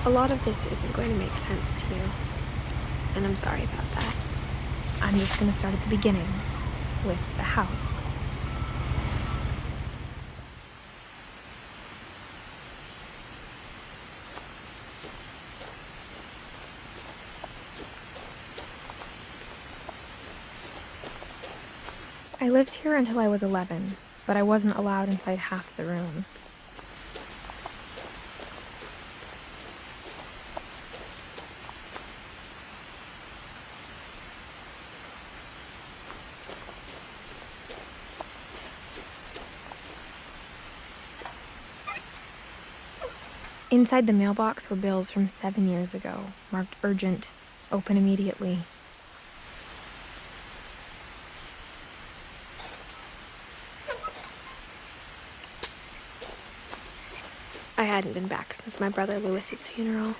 A lot of this isn't going to make sense to you, and I'm sorry about that. I'm just going to start at the beginning, with the house. I lived here until I was 11, but I wasn't allowed inside half the rooms. Inside the mailbox were bills from 7 years ago, marked urgent, open immediately. I hadn't been back since my brother Lewis's funeral.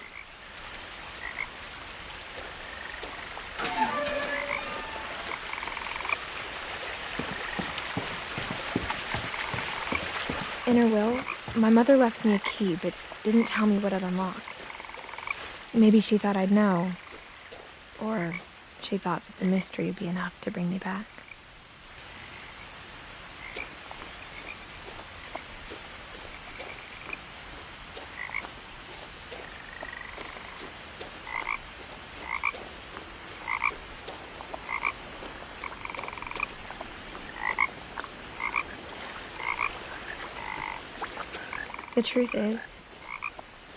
In her will, my mother left me a key, but didn't tell me what it unlocked. Maybe she thought I'd know, or she thought that the mystery would be enough to bring me back. The truth is,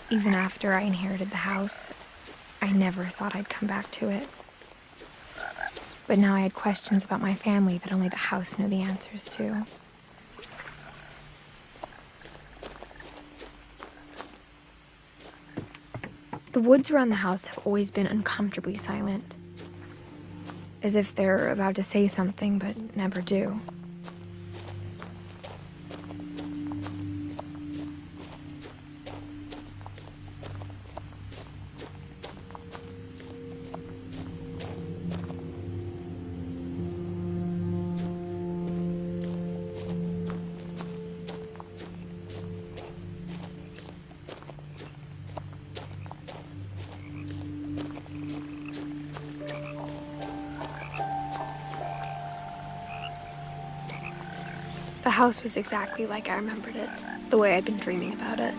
even after I inherited the house, I never thought I'd come back to it. But now I had questions about my family that only the house knew the answers to. The woods around the house have always been uncomfortably silent, as if they're about to say something but never do. The house was exactly like I remembered it, the way I'd been dreaming about it.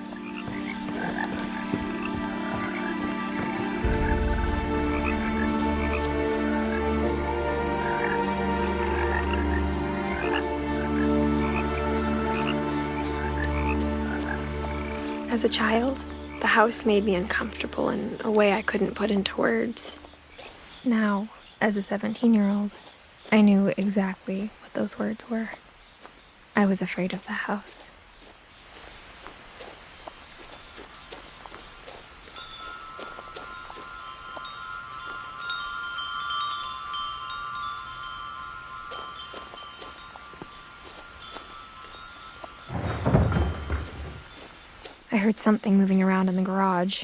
As a child, the house made me uncomfortable in a way I couldn't put into words. Now, as a 17-year-old, I knew exactly what those words were. I was afraid of the house. I heard something moving around in the garage.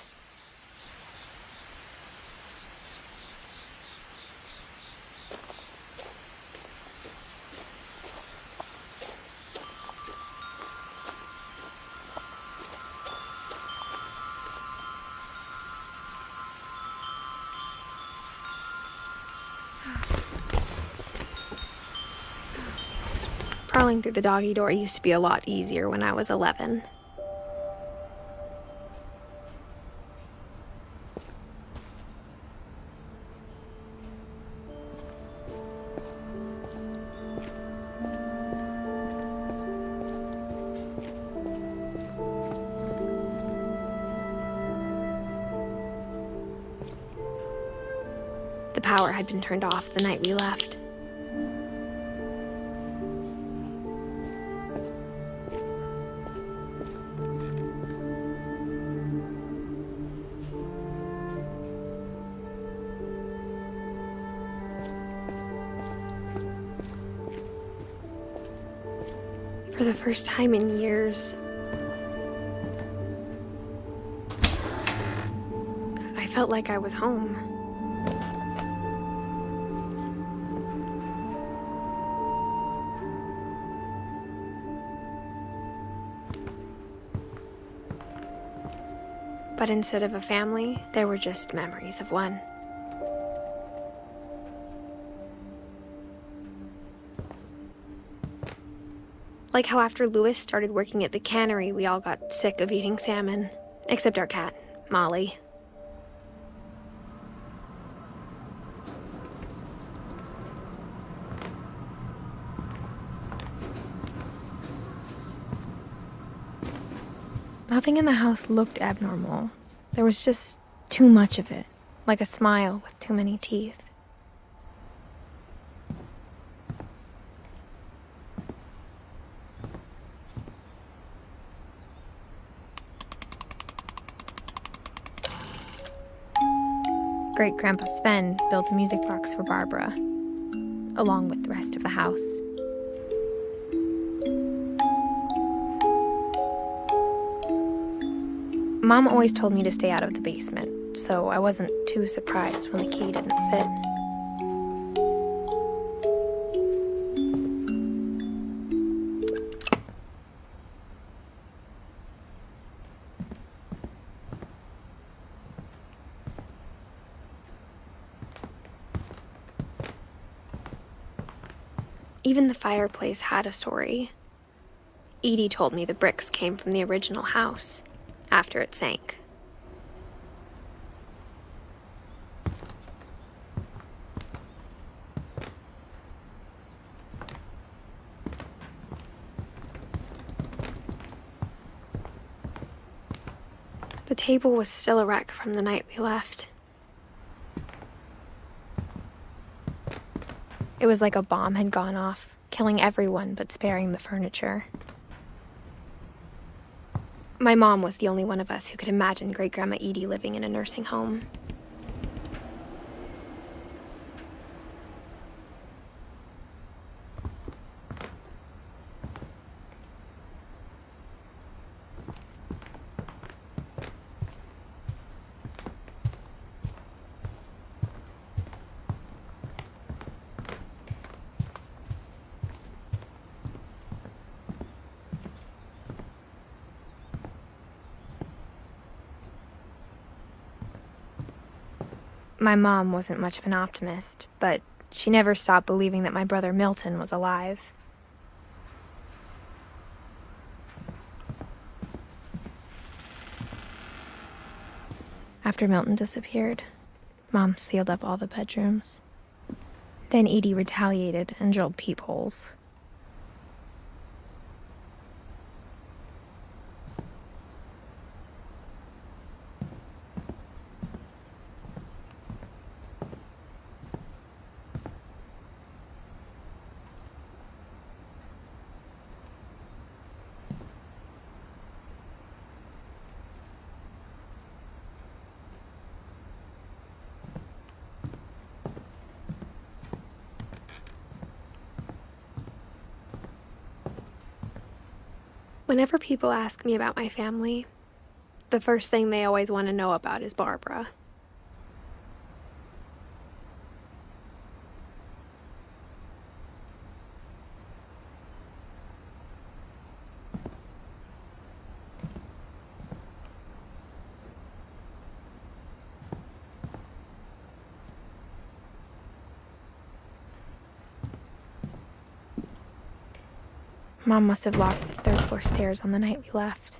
Crawling through the doggy door used to be a lot easier when I was 11. The power had been turned off the night we left. For the first time in years, I felt like I was home. But instead of a family, there were just memories of one. Like how after Louis started working at the cannery, we all got sick of eating salmon. Except our cat, Molly. Nothing in the house looked abnormal. There was just too much of it, like a smile with too many teeth. Great-Grandpa Sven built a music box for Barbara, along with the rest of the house. Mom always told me to stay out of the basement, so I wasn't too surprised when the key didn't fit. Even the fireplace had a story. Edie told me the bricks came from the original house, after it sank. The table was still a wreck from the night we left. It was like a bomb had gone off, killing everyone but sparing the furniture. My mom was the only one of us who could imagine Great-Grandma Edie living in a nursing home. My mom wasn't much of an optimist, but she never stopped believing that my brother Milton was alive. After Milton disappeared, Mom sealed up all the bedrooms. Then Edie retaliated and drilled peepholes. Whenever people ask me about my family, the first thing they always want to know about is Barbara. Mom must have locked the third-floor stairs on the night we left.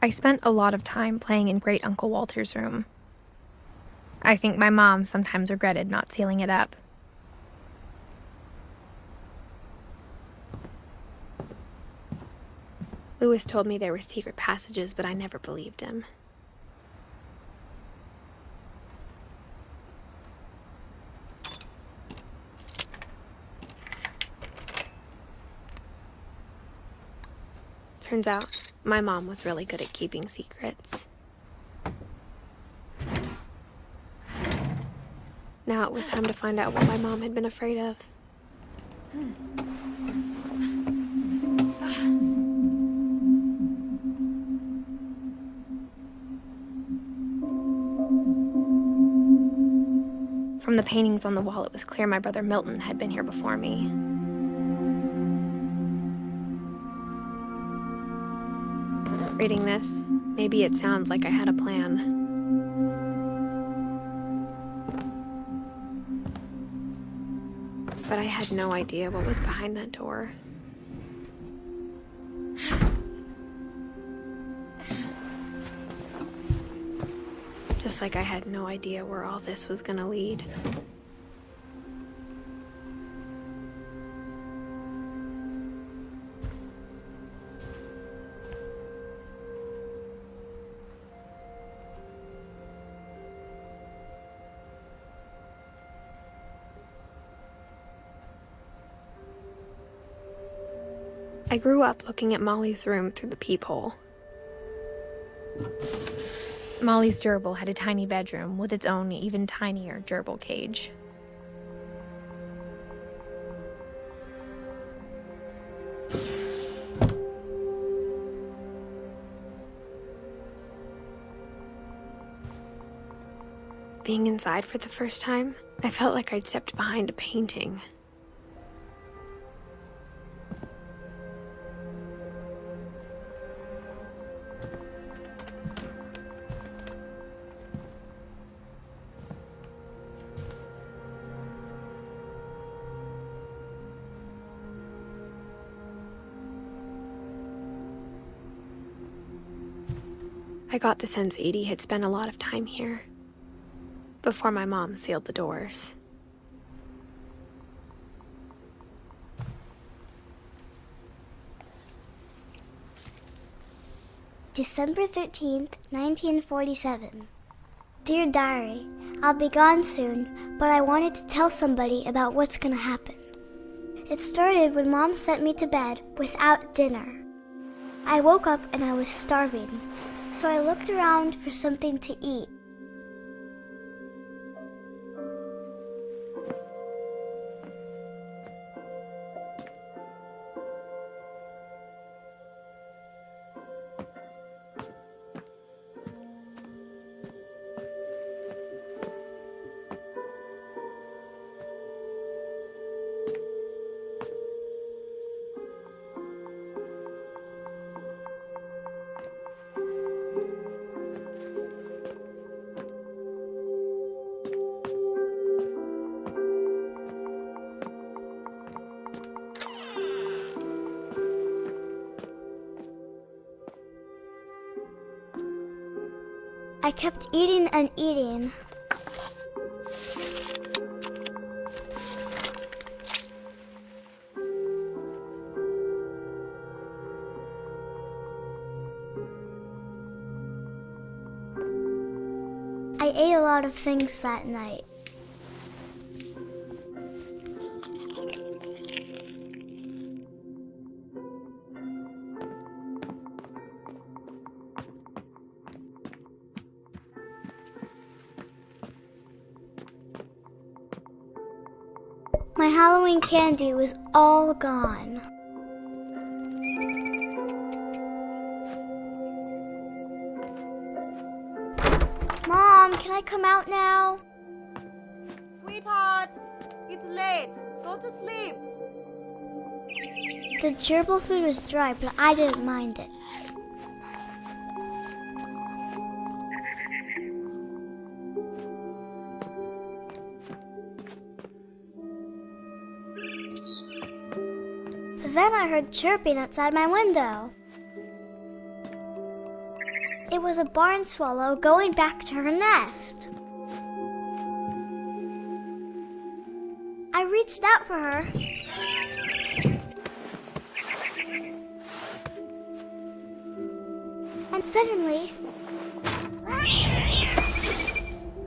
I spent a lot of time playing in Great Uncle Walter's room. I think my mom sometimes regretted not sealing it up. Louis told me there were secret passages, but I never believed him. Turns out, my mom was really good at keeping secrets. Now it was time to find out what my mom had been afraid of. From the paintings on the wall, it was clear my brother Milton had been here before me. Reading this, maybe it sounds like I had a plan. But I had no idea what was behind that door. Just like I had no idea where all this was gonna lead. I grew up looking at Molly's room through the peephole. Molly's gerbil had a tiny bedroom with its own even tinier gerbil cage. Being inside for the first time, I felt like I'd stepped behind a painting. I got the sense Edie had spent a lot of time here, before my mom sealed the doors. December 13th, 1947. Dear Diary, I'll be gone soon, but I wanted to tell somebody about what's gonna happen. It started when Mom sent me to bed without dinner. I woke up and I was starving, so I looked around for something to eat. I kept eating and eating. I ate a lot of things that night. My Halloween candy was all gone. Mom, can I come out now? Sweetheart, it's late. Go to sleep. The gerbil food was dry, but I didn't mind it. Then I heard chirping outside my window. It was a barn swallow going back to her nest. I reached out for her. And suddenly,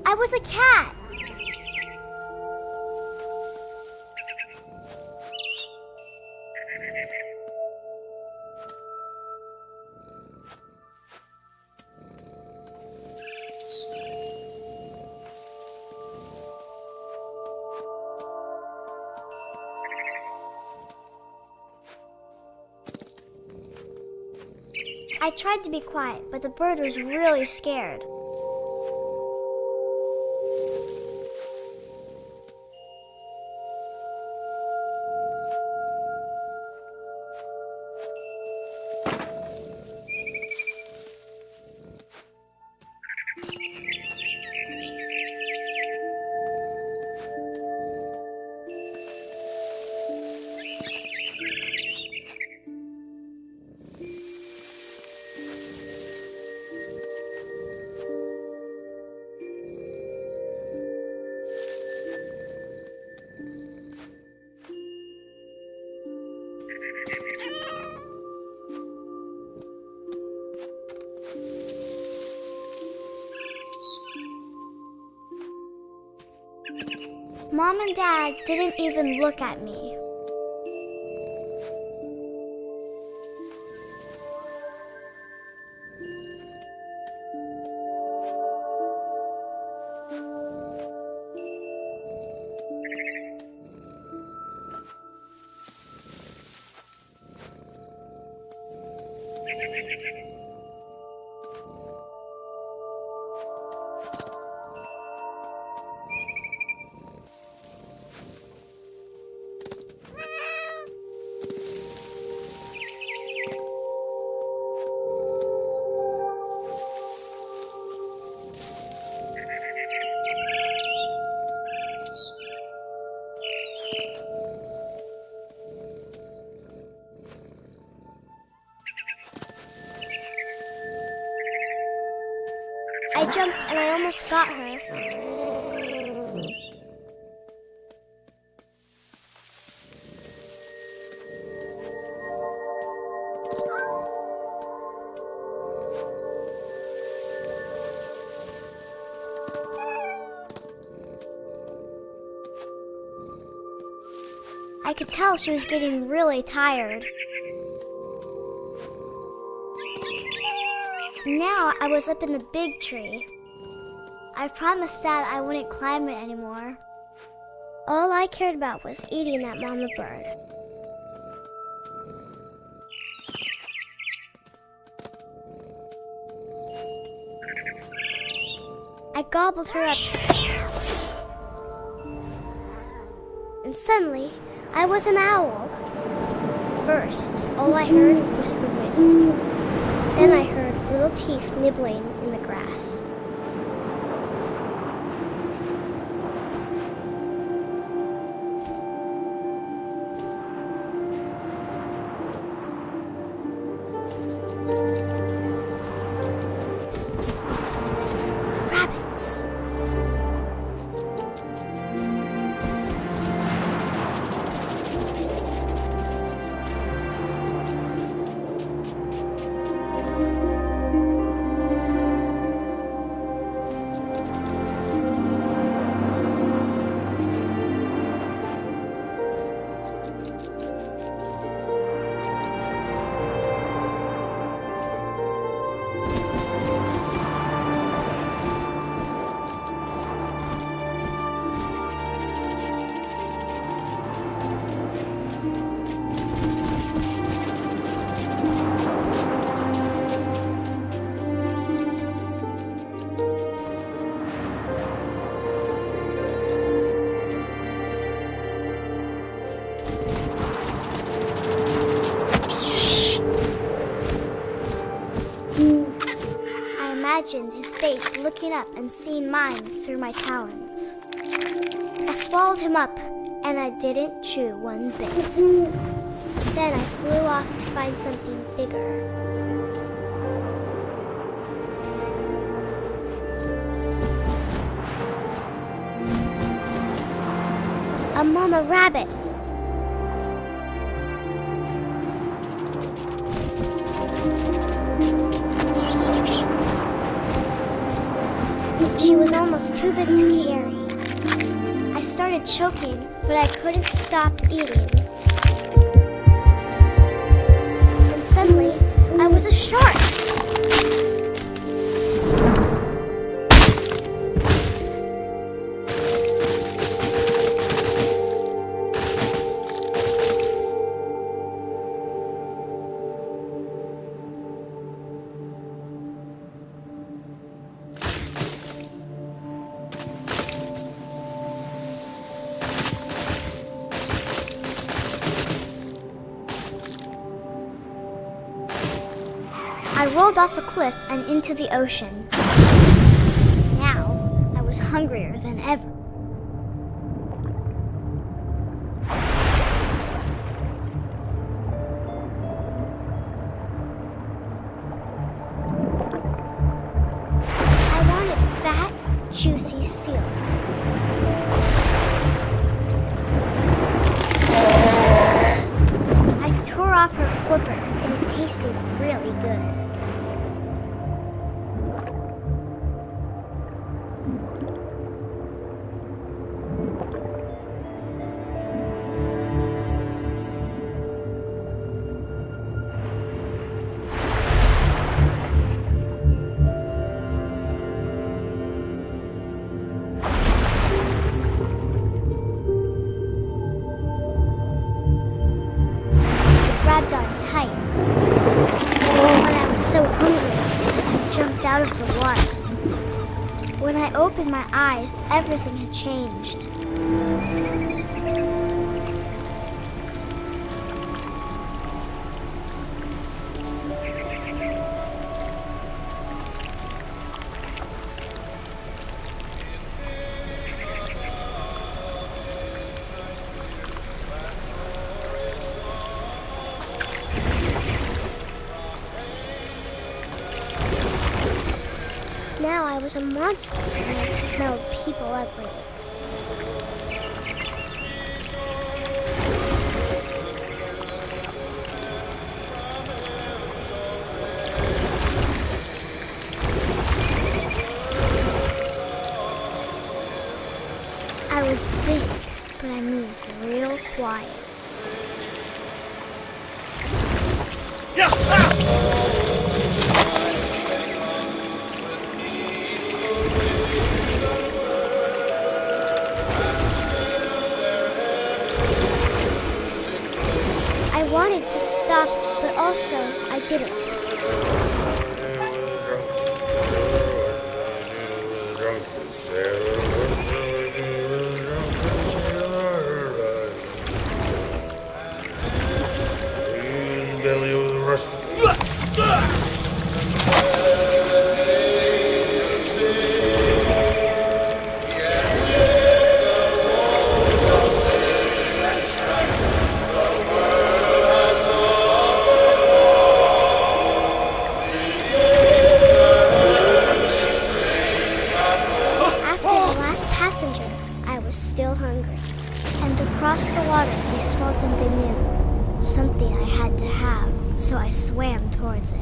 I was a cat. I tried to be quiet, but the bird was really scared. Mom and Dad didn't even look at me. I jumped and I almost got her. I could tell she was getting really tired. Now I was up in the big tree. I promised Dad I wouldn't climb it anymore. All I cared about was eating that mama bird. I gobbled her up. And suddenly, I was an owl. First, all I heard was the wind. Then I heard little teeth nibbling in the grass. Rabbits. I imagined his face looking up and seeing mine through my talons. I swallowed him up, and I didn't chew one bit. Then I flew off to find something bigger. A mama rabbit. She was almost too big to carry. I started choking, but I couldn't stop eating. And suddenly, I was a shark. I rolled off a cliff and into the ocean. Now, I was hungrier than ever. I wanted fat, juicy seals. I tore off her flipper, and it tasted really good. Grabbed on tight. When I was so hungry, I jumped out of the water. When I opened my eyes, everything had changed. Now I was a monster, and I smelled people everywhere. I was big, but I moved real quiet. I wanted to stop, but also I didn't. Passenger, I was still hungry. And across the water, I smelled something new. Something I had to have, so I swam towards it.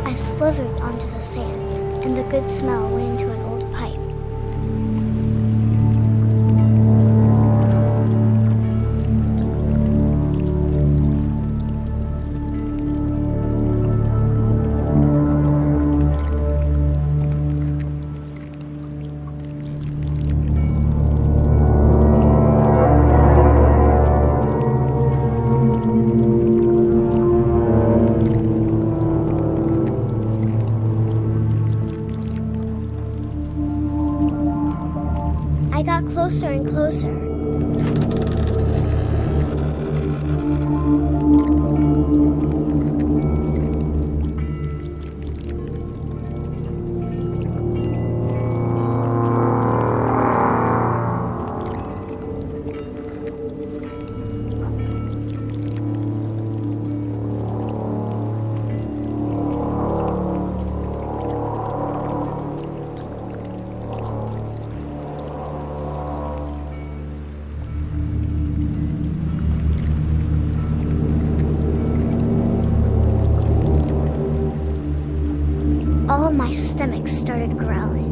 I slithered onto the sand, and the good smell went into an old pipe. I got closer and closer. All my stomach started growling.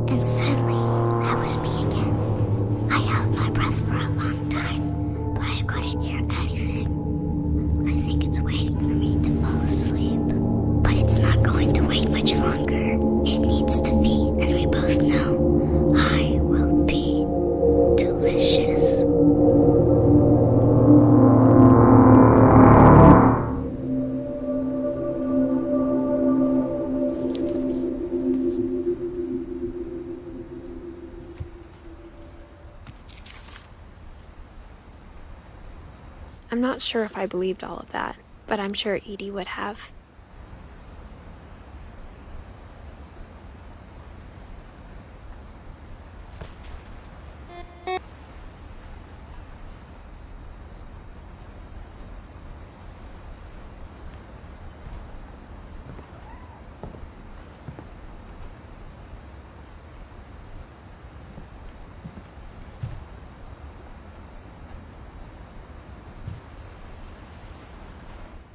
And suddenly, I was me again. I held my breath for a long time, but I couldn't hear anything. I think it's waiting for me to fall asleep. But it's not going to wait much longer. It needs to be, and we both know I will be delicious. not sure if I believed all of that, but I'm sure Edie would have.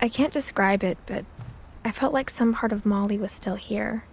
I can't describe it, but I felt like some part of Molly was still here.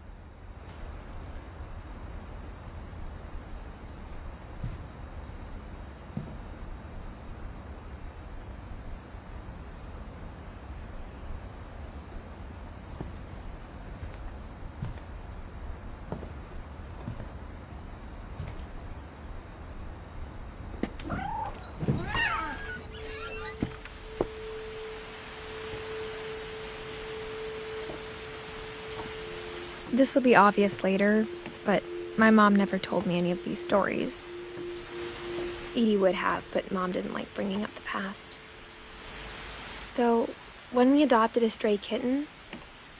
This will be obvious later, but my mom never told me any of these stories. Edie would have, but Mom didn't like bringing up the past. Though, when we adopted a stray kitten,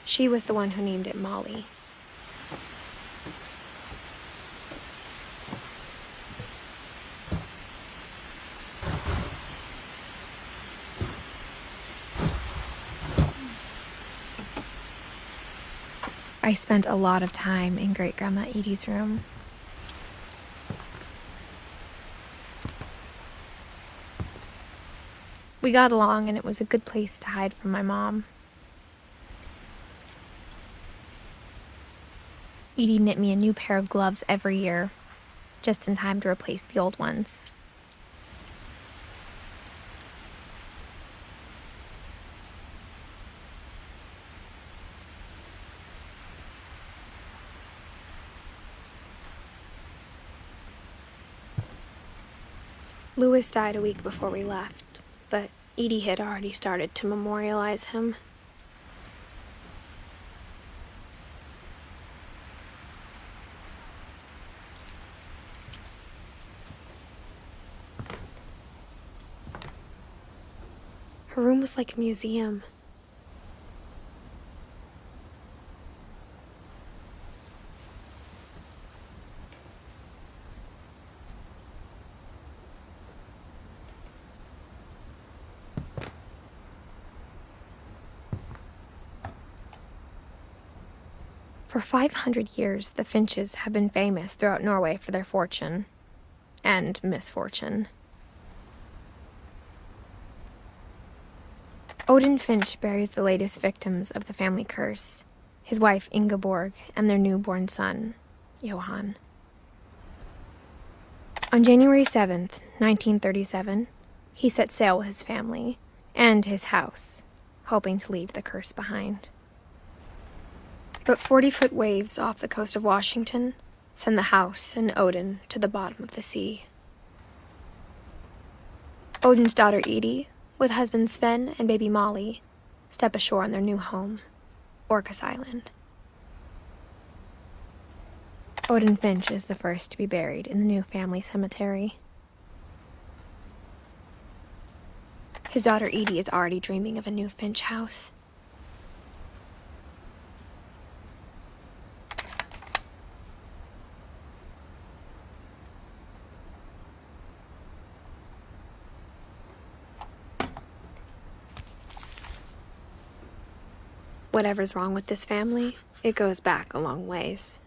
she was the one who named it Molly. I spent a lot of time in Great-Grandma Edie's room. We got along, and it was a good place to hide from my mom. Edie knit me a new pair of gloves every year, just in time to replace the old ones. Louis died a week before we left, but Edie had already started to memorialize him. Her room was like a museum. For 500 years, the Finches have been famous throughout Norway for their fortune and misfortune. Odin Finch buries the latest victims of the family curse, his wife Ingeborg and their newborn son, Johan. On January 7th, 1937, he set sail with his family and his house, hoping to leave the curse behind. But 40-foot waves off the coast of Washington send the house and Odin to the bottom of the sea. Odin's daughter Edie, with husband Sven and baby Molly, step ashore on their new home, Orcas Island. Odin Finch is the first to be buried in the new family cemetery. His daughter Edie is already dreaming of a new Finch house. Whatever's wrong with this family, it goes back a long ways.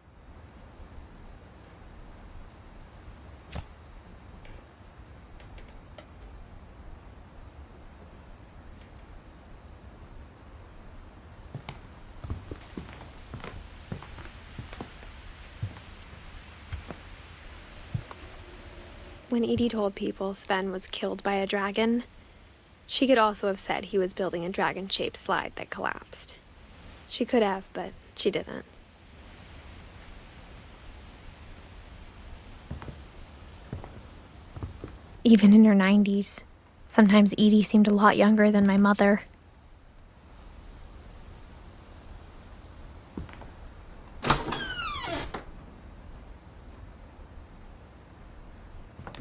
When Edie told people Sven was killed by a dragon, she could also have said he was building a dragon-shaped slide that collapsed. She could have, but she didn't. Even in her 90s, sometimes Edie seemed a lot younger than my mother.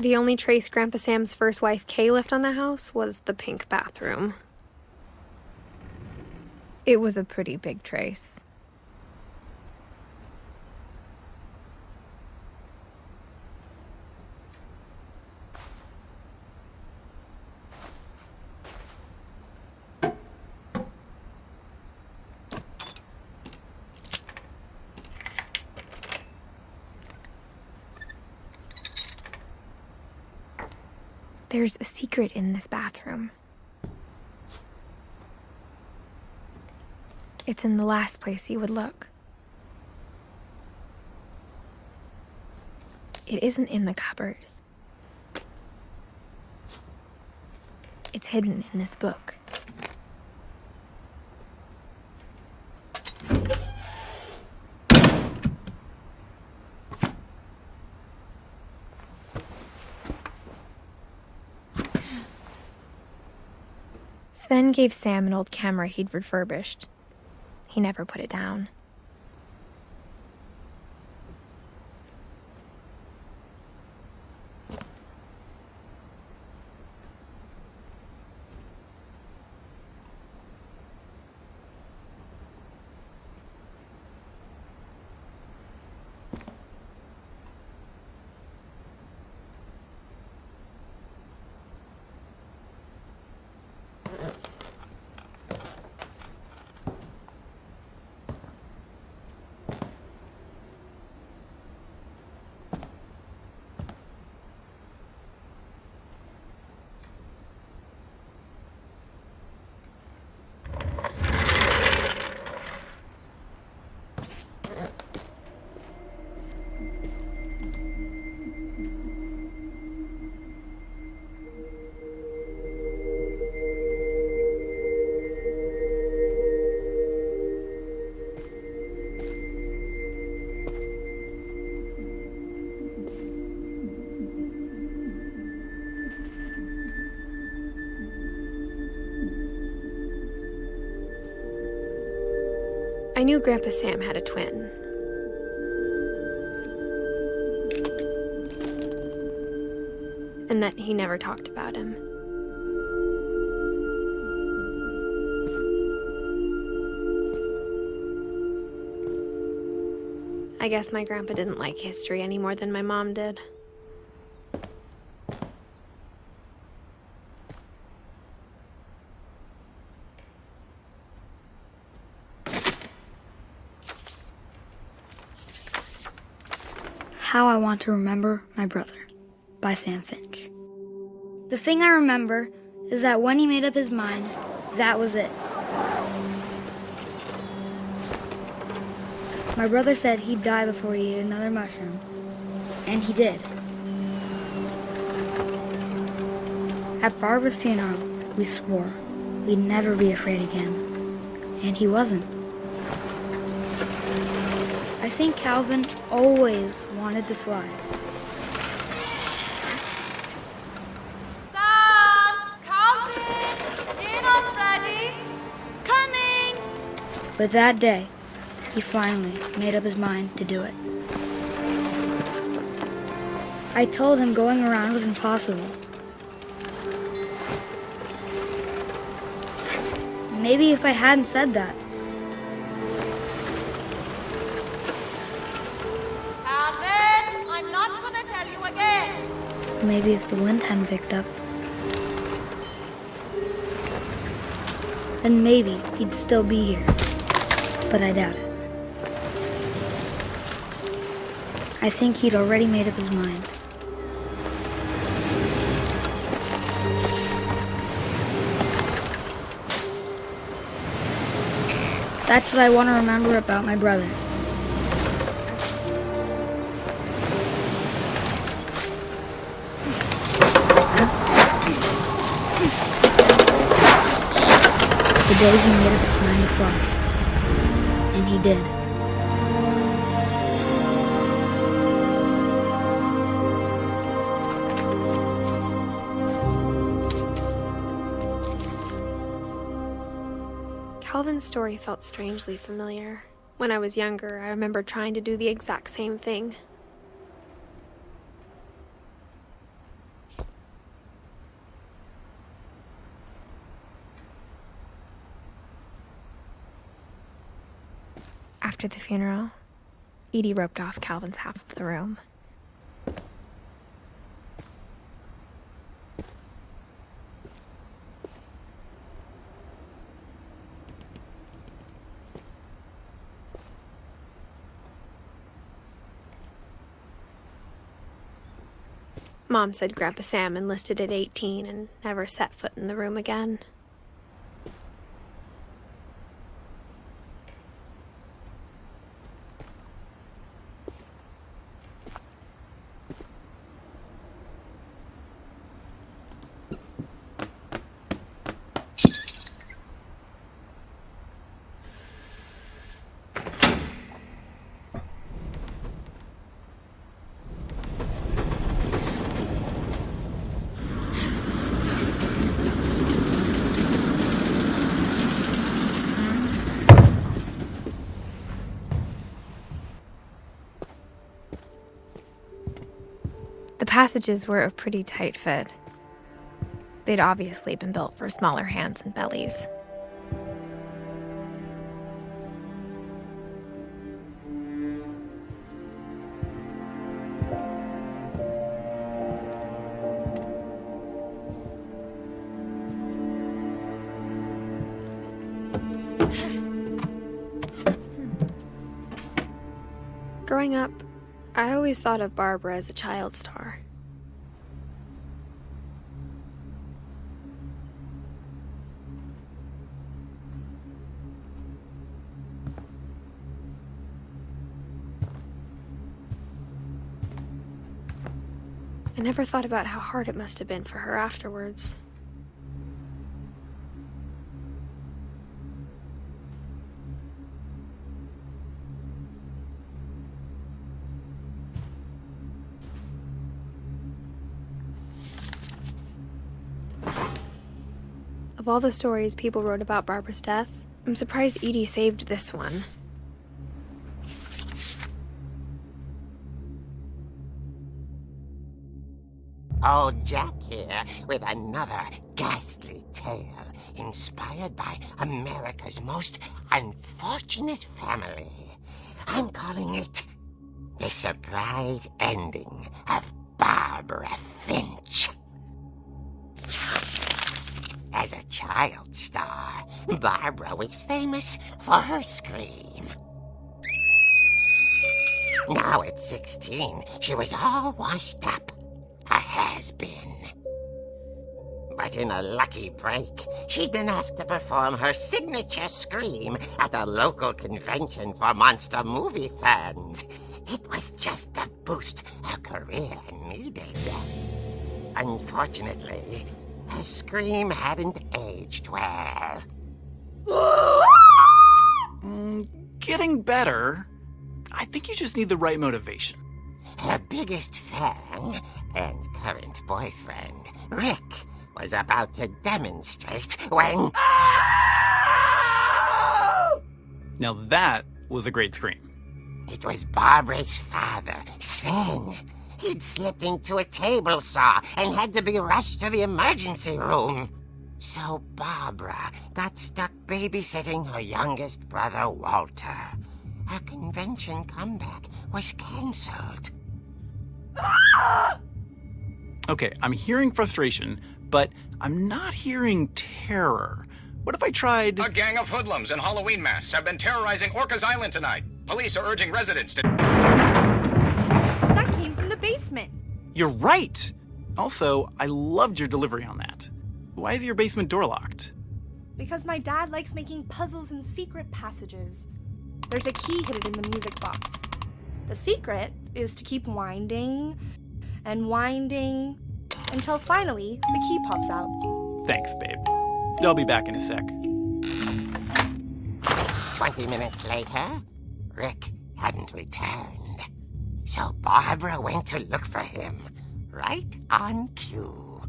The only trace Grandpa Sam's first wife, Kay, left on the house was the pink bathroom. It was a pretty big trace. There's a secret in this bathroom. It's in the last place you would look. It isn't in the cupboard. It's hidden in this book. Sven gave Sam an old camera he'd refurbished. He never put it down. I knew Grandpa Sam had a twin. And that he never talked about him. I guess my grandpa didn't like history any more than my mom did. How I Want to Remember My Brother by Sam Finch. The thing I remember is that when he made up his mind, that was it. My brother said he'd die before he ate another mushroom, and he did. At Barbara's funeral, we swore we'd never be afraid again, and he wasn't. I think Calvin always wanted to fly. Sam! Calvin! Dinner's ready! Coming! But that day, he finally made up his mind to do it. I told him going around was impossible. Maybe if I hadn't said that, maybe if the wind hadn't picked up, then maybe he'd still be here. But I doubt it. I think he'd already made up his mind. That's what I want to remember about my brother. The day he made up his mind to fly. And he did. Calvin's story felt strangely familiar. When I was younger, I remember trying to do the exact same thing. After the funeral, Edie roped off Calvin's half of the room. Mom said Grandpa Sam enlisted at 18 and never set foot in the room again. The passages were a pretty tight fit. They'd obviously been built for smaller hands and bellies. Growing up, I always thought of Barbara as a child star. I never thought about how hard it must have been for her afterwards. Of all the stories people wrote about Barbara's death, I'm surprised Edie saved this one. Old Jack here with another ghastly tale inspired by America's most unfortunate family. I'm calling it The Surprise Ending of Barbara Finch. As a child star, Barbara was famous for her scream. Now at 16, she was all washed up. A has-been. But in a lucky break, she'd been asked to perform her signature scream at a local convention for monster movie fans. It was just the boost her career needed. Unfortunately, her scream hadn't aged well. Getting better. I think you just need the right motivation. Her biggest fan and current boyfriend, Rick, was about to demonstrate when... Now that was a great scream. It was Barbara's father, Sven. He'd slipped into a table saw and had to be rushed to the emergency room. So Barbara got stuck babysitting her youngest brother, Walter. Her convention comeback was cancelled. Okay, I'm hearing frustration, but I'm not hearing terror. What if I tried... A gang of hoodlums in Halloween masks have been terrorizing Orcas Island tonight. Police are urging residents to... That came from the basement. You're right! Also, I loved your delivery on that. Why is your basement door locked? Because my dad likes making puzzles and secret passages. There's a key hidden in the music box. The secret is to keep winding and winding until finally the key pops out. Thanks, babe. I'll be back in a sec. 20 minutes later, Rick hadn't returned. So Barbara went to look for him, right on cue.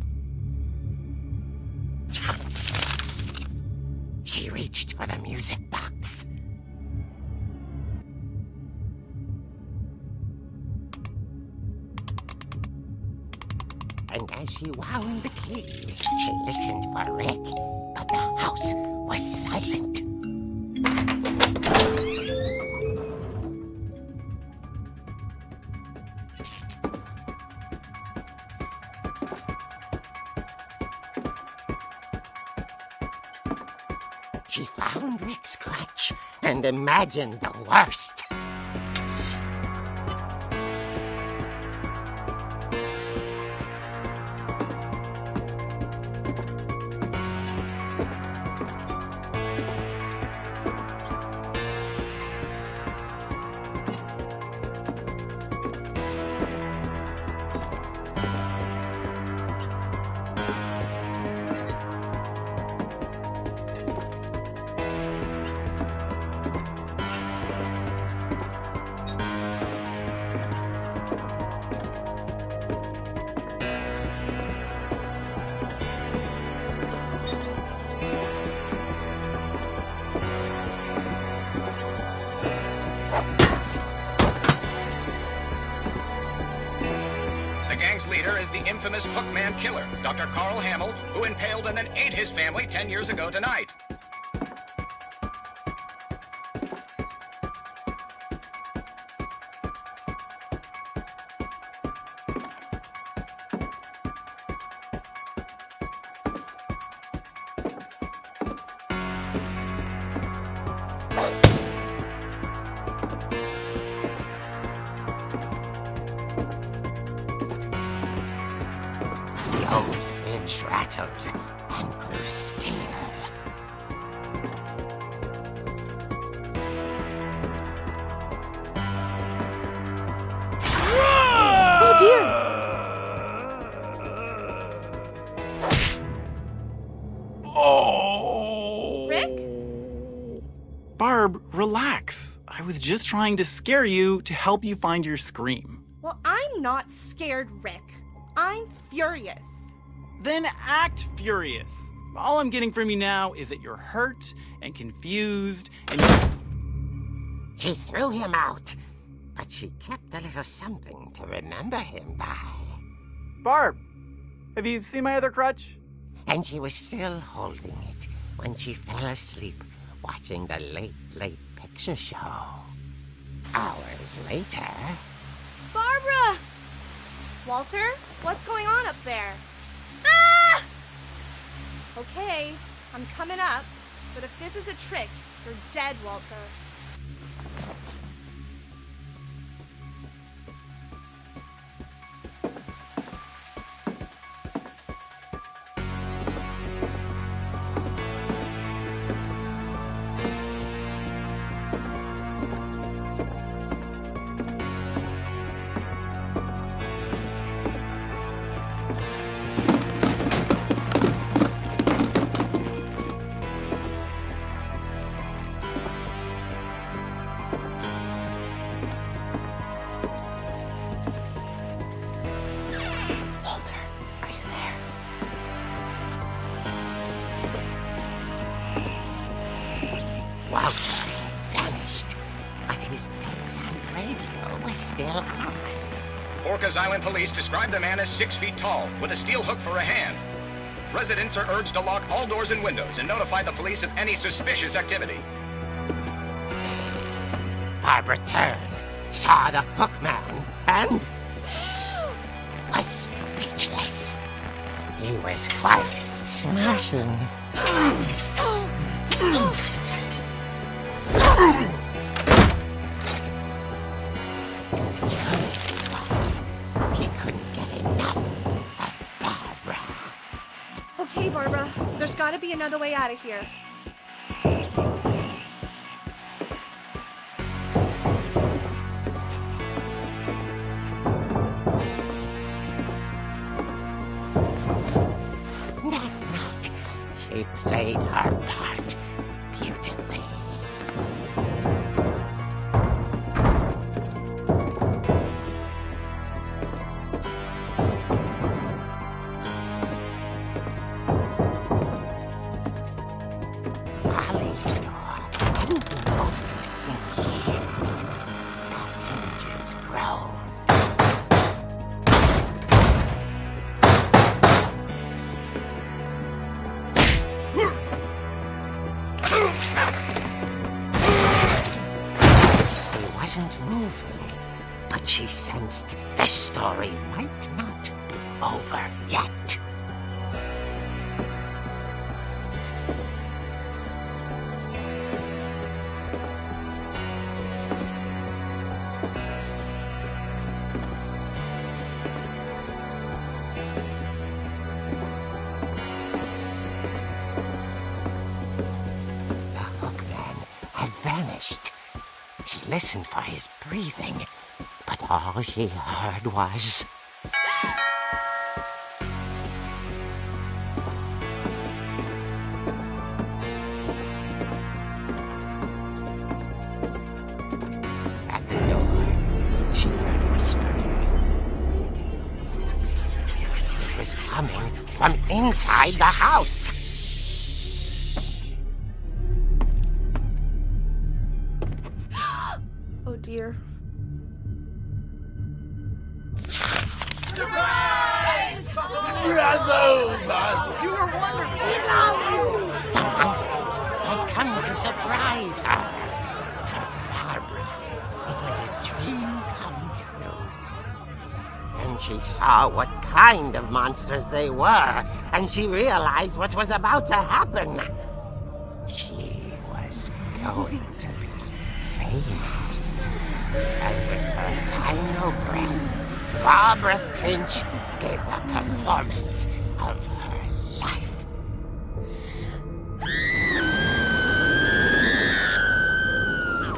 She reached for the music box. And as she wound the key, she listened for Rick, but the house was silent. found Rick's crutch and imagined the worst. Leader is the infamous Hookman killer, Dr. Carl Hamill, who impaled and then ate his family 10 years ago tonight. The old fridge rattled and grew still. Oh dear! Oh! Rick? Barb, relax. I was just trying to scare you to help you find your scream. Well, I'm not scared, Rick. I'm furious. Then act furious. All I'm getting from you now is that you're hurt and confused and She threw him out, but she kept a little something to remember him by. Barb, have you seen my other crutch? And she was still holding it when she fell asleep watching the late picture show. Hours later... Barbara! Walter, what's going on up there? Ah! Okay, I'm coming up, but if this is a trick, you're dead, Walter. Walter had vanished, but his bedside radio was still on. Orcas Island police describe the man as 6 feet tall, with a steel hook for a hand. Residents are urged to lock all doors and windows and notify the police of any suspicious activity. Barbara turned, saw the hook man, and was speechless. He was quite smashing. And he was. He couldn't get enough of Barbara. Okay, Barbara, there's gotta be another way out of here. That night, she played her part beautifully. Molly's door hadn't been opened in years. The hinges groaned. He wasn't moving, but she sensed the story might not be over yet. listened for his breathing, but all she heard was... At the door, she heard whispering. It was coming from inside the house. Oh dear. The monsters had come to surprise her. For Barbara, it was a dream come true. Then she saw what kind of monsters they were, and she realized what was about to happen. She was going to be famous. And with her final breath, Barbara Finch gave the performance of her life.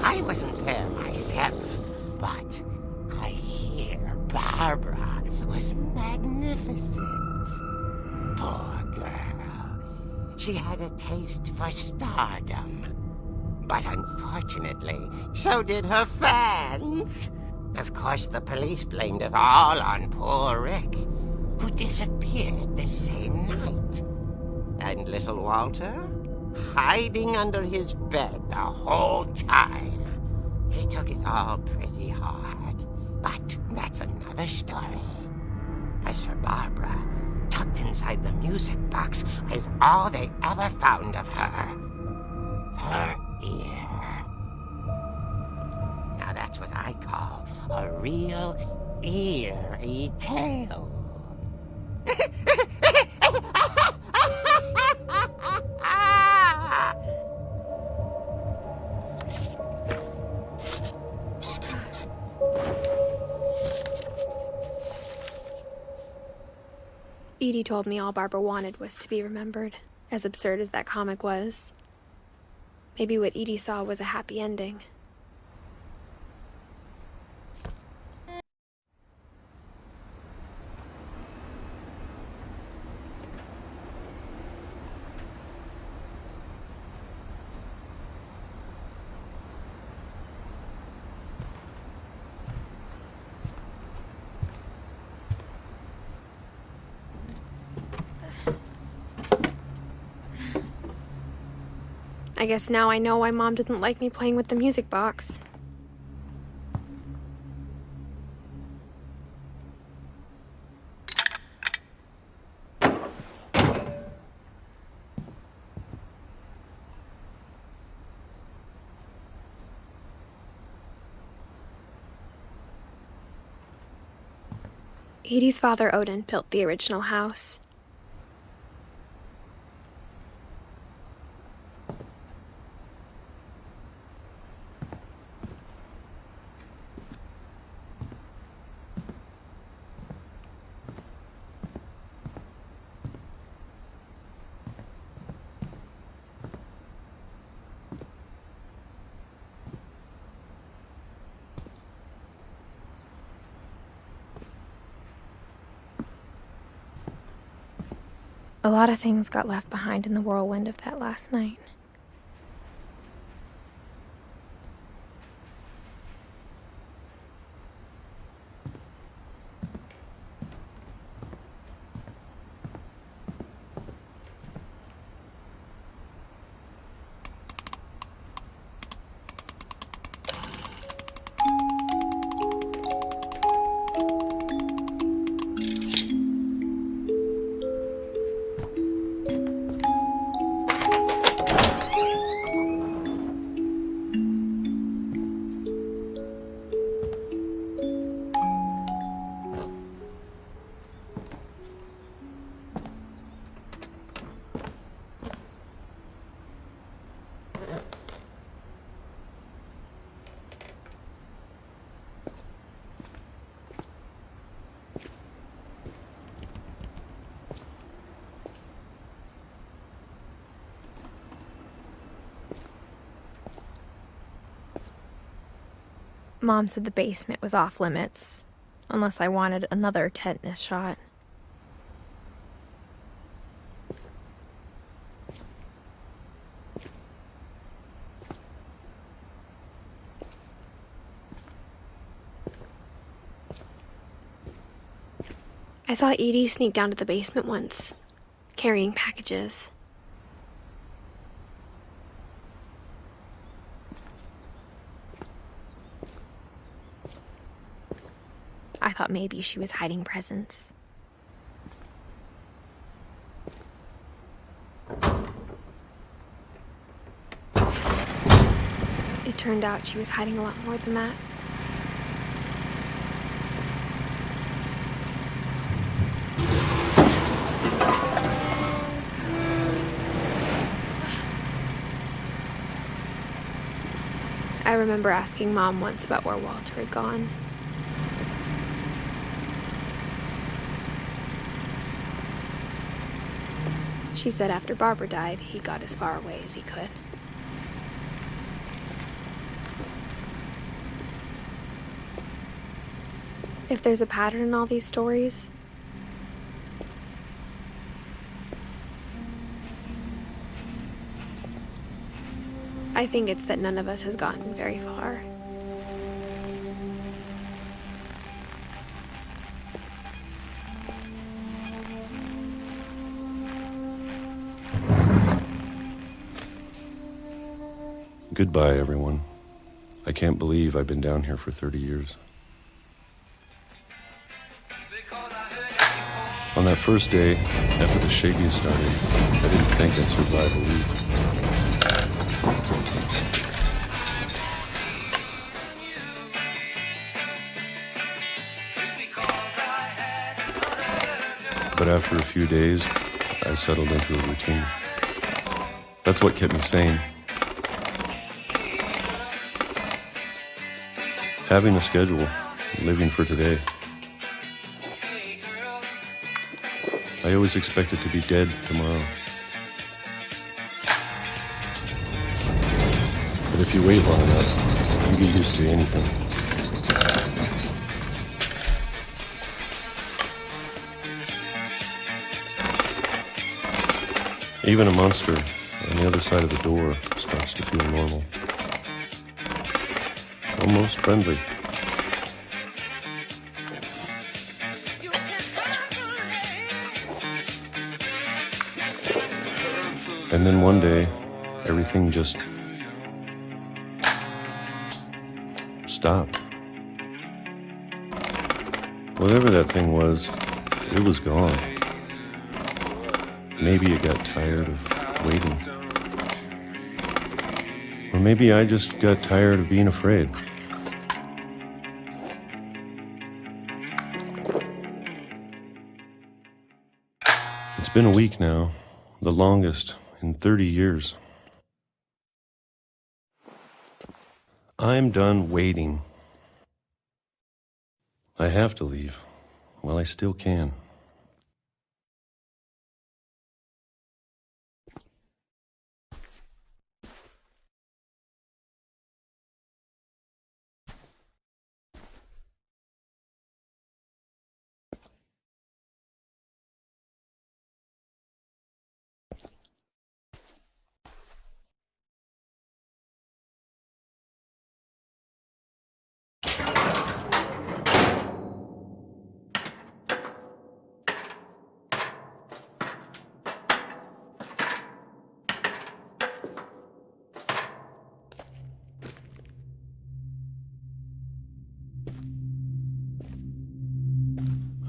I wasn't there myself, but I hear Barbara was magnificent. Poor girl. She had a taste for stardom. But unfortunately, so did her fans. Of course, the police blamed it all on poor Rick, who disappeared the same night. And little Walter? Hiding under his bed the whole time. He took it all pretty hard, but that's another story. As for Barbara, tucked inside the music box is all they ever found of her. Her ear. Now that's what I call a real eerie tale. Edie told me all Barbara wanted was to be remembered, as absurd as that comic was. Maybe what Edie saw was a happy ending. I guess now I know why Mom didn't like me playing with the music box. Edie's father, Odin, built the original house. A lot of things got left behind in the whirlwind of that last night. Mom said the basement was off limits, unless I wanted another tetanus shot. I saw Edie sneak down to the basement once, carrying packages. I thought maybe she was hiding presents. It turned out she was hiding a lot more than that. I remember asking Mom once about where Walter had gone. She said after Barbara died, he got as far away as he could. If there's a pattern in all these stories, I think it's that none of us has gotten very far. Goodbye, everyone. I can't believe I've been down here for 30 years. On that first day, after the shaking started, I didn't think I'd survive a week. But after a few days, I settled into a routine. That's what kept me sane. Having a schedule, living for today. I always expected to be dead tomorrow. But if you wait long enough, you get used to anything. Even a monster on the other side of the door starts to feel normal. Almost friendly. And then one day, everything just stopped. Whatever that thing was, it was gone. Maybe it got tired of waiting. Or maybe I just got tired of being afraid. It's been a week now, the longest in 30 years. I'm done waiting. I have to leave while I still can.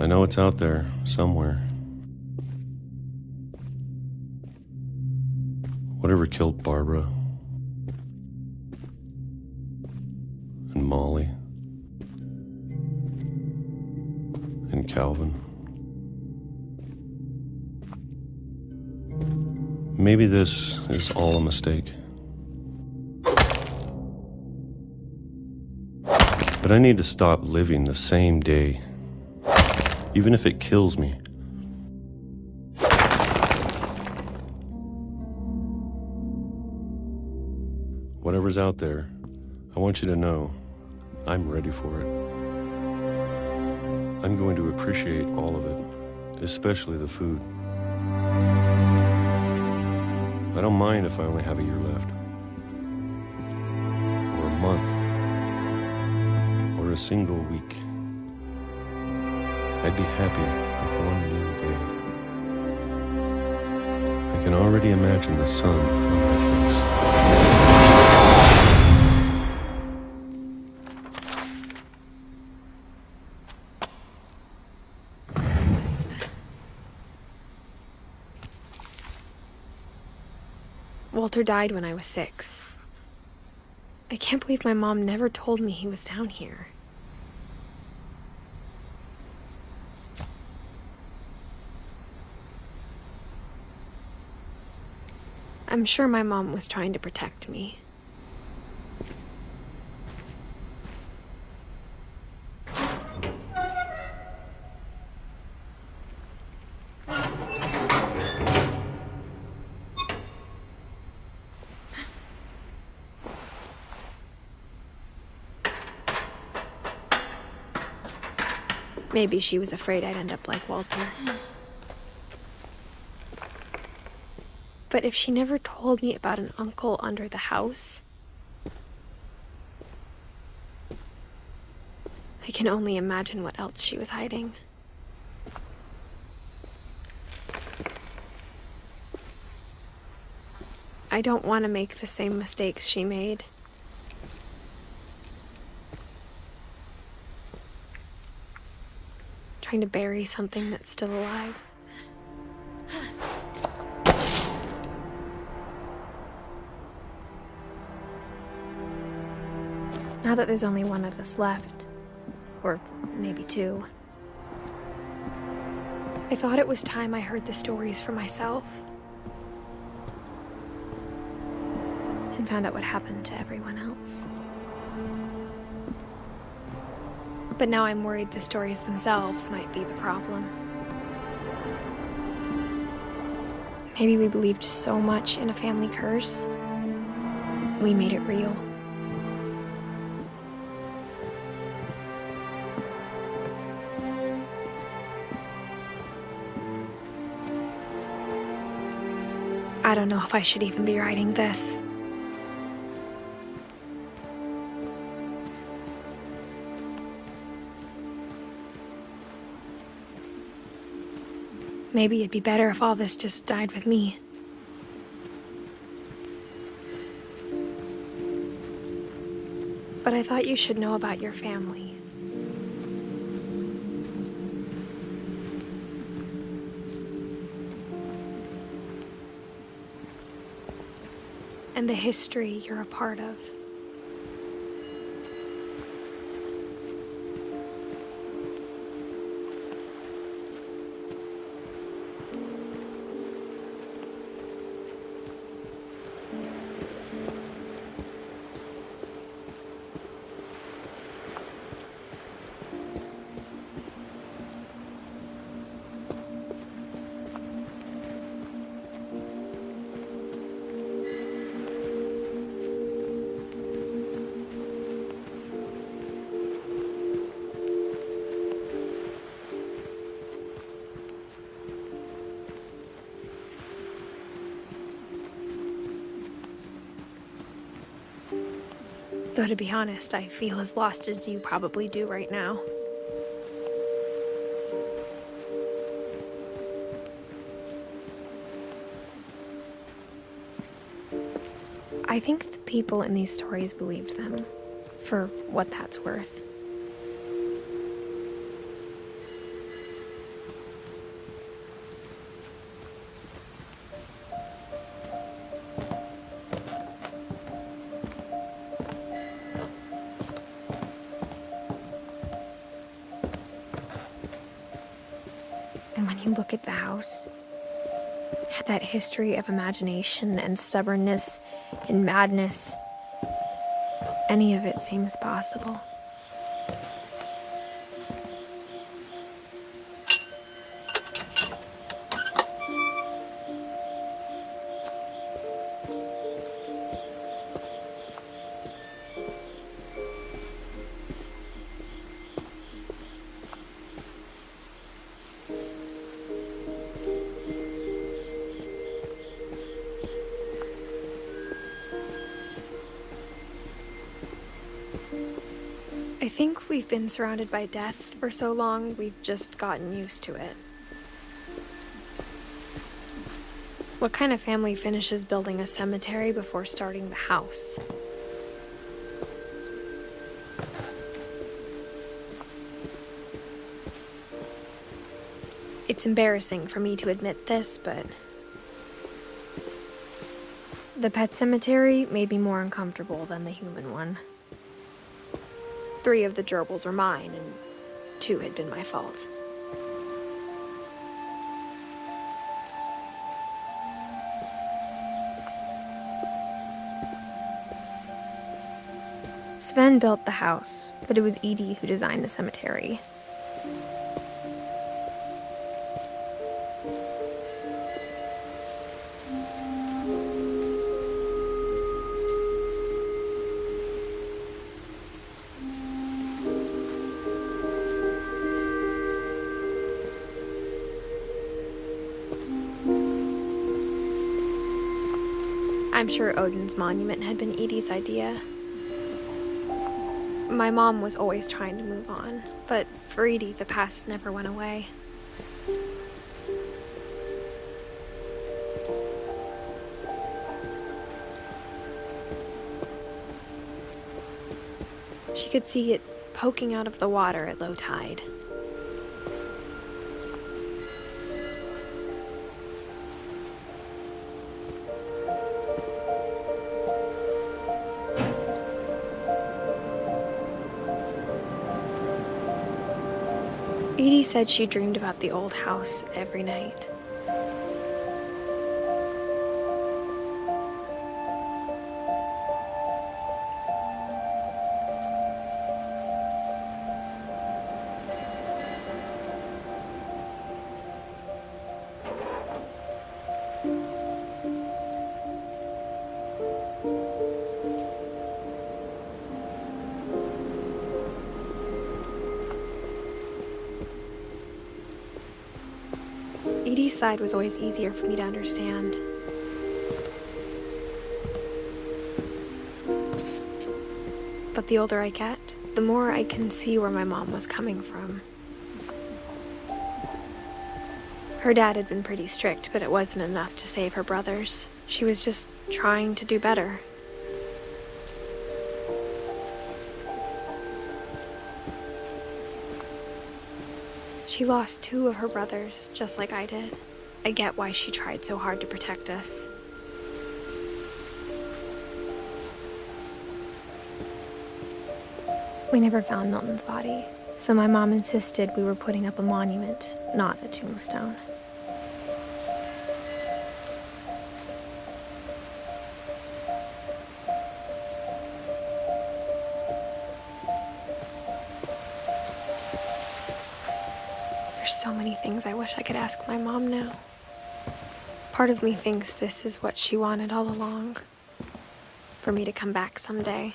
I know it's out there, somewhere. Whatever killed Barbara and Molly and Calvin. Maybe this is all a mistake. But I need to stop living the same day, even if it kills me. Whatever's out there, I want you to know I'm ready for it. I'm going to appreciate all of it, especially the food. I don't mind if I only have a year left, or a month, or a single week. I'd be happy with one new day. I can already imagine the sun on my face. Walter died when I was 6. I can't believe my mom never told me he was down here. I'm sure my mom was trying to protect me. Maybe she was afraid I'd end up like Walter. But if she never told me about an uncle under the house, I can only imagine what else she was hiding. I don't want to make the same mistakes she made. Trying to bury something that's still alive. Now that there's only one of us left, or maybe 2, I thought it was time I heard the stories for myself and found out what happened to everyone else. But now I'm worried the stories themselves might be the problem. Maybe we believed so much in a family curse, we made it real. I don't know if I should even be writing this. Maybe it'd be better if all this just died with me. But I thought you should know about your family. And the history you're a part of. Though to be honest, I feel as lost as you probably do right now. I think the people in these stories believed them, for what that's worth. And when you look at the house, that history of imagination and stubbornness and madness, any of it seems possible. think we've been surrounded by death for so long, we've just gotten used to it. What kind of family finishes building a cemetery before starting the house? It's embarrassing for me to admit this, but the pet cemetery made me more uncomfortable than the human one. 3 of the gerbils were mine, and 2 had been my fault. Sven built the house, but it was Edith who designed the cemetery. I'm sure Odin's monument had been Edie's idea. My mom was always trying to move on, but for Edie, the past never went away. She could see it poking out of the water at low tide. Edie said she dreamed about the old house every night. Edie's side was always easier for me to understand. But the older I get, the more I can see where my mom was coming from. Her dad had been pretty strict, but it wasn't enough to save her brothers. She was just trying to do better. She lost 2 of her brothers, just like I did. I get why she tried so hard to protect us. We never found Milton's body, so my mom insisted we were putting up a monument, not a tombstone. There's so many things I wish I could ask my mom now. Part of me thinks this is what she wanted all along. For me to come back someday.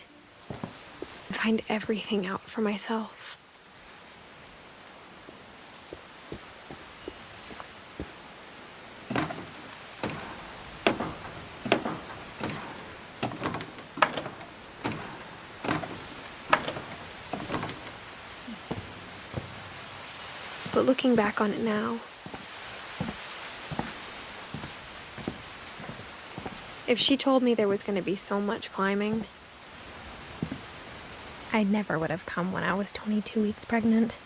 And find everything out for myself. But looking back on it now, if she told me there was going to be so much climbing, I never would have come when I was 22 weeks pregnant.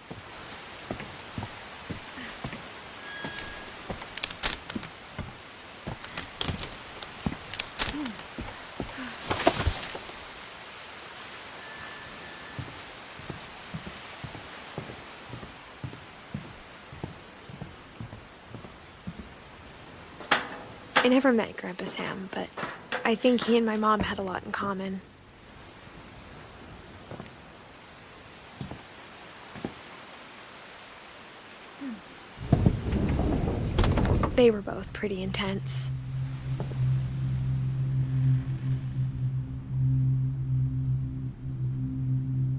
I never met Grandpa Sam, but I think he and my mom had a lot in common. They were both pretty intense.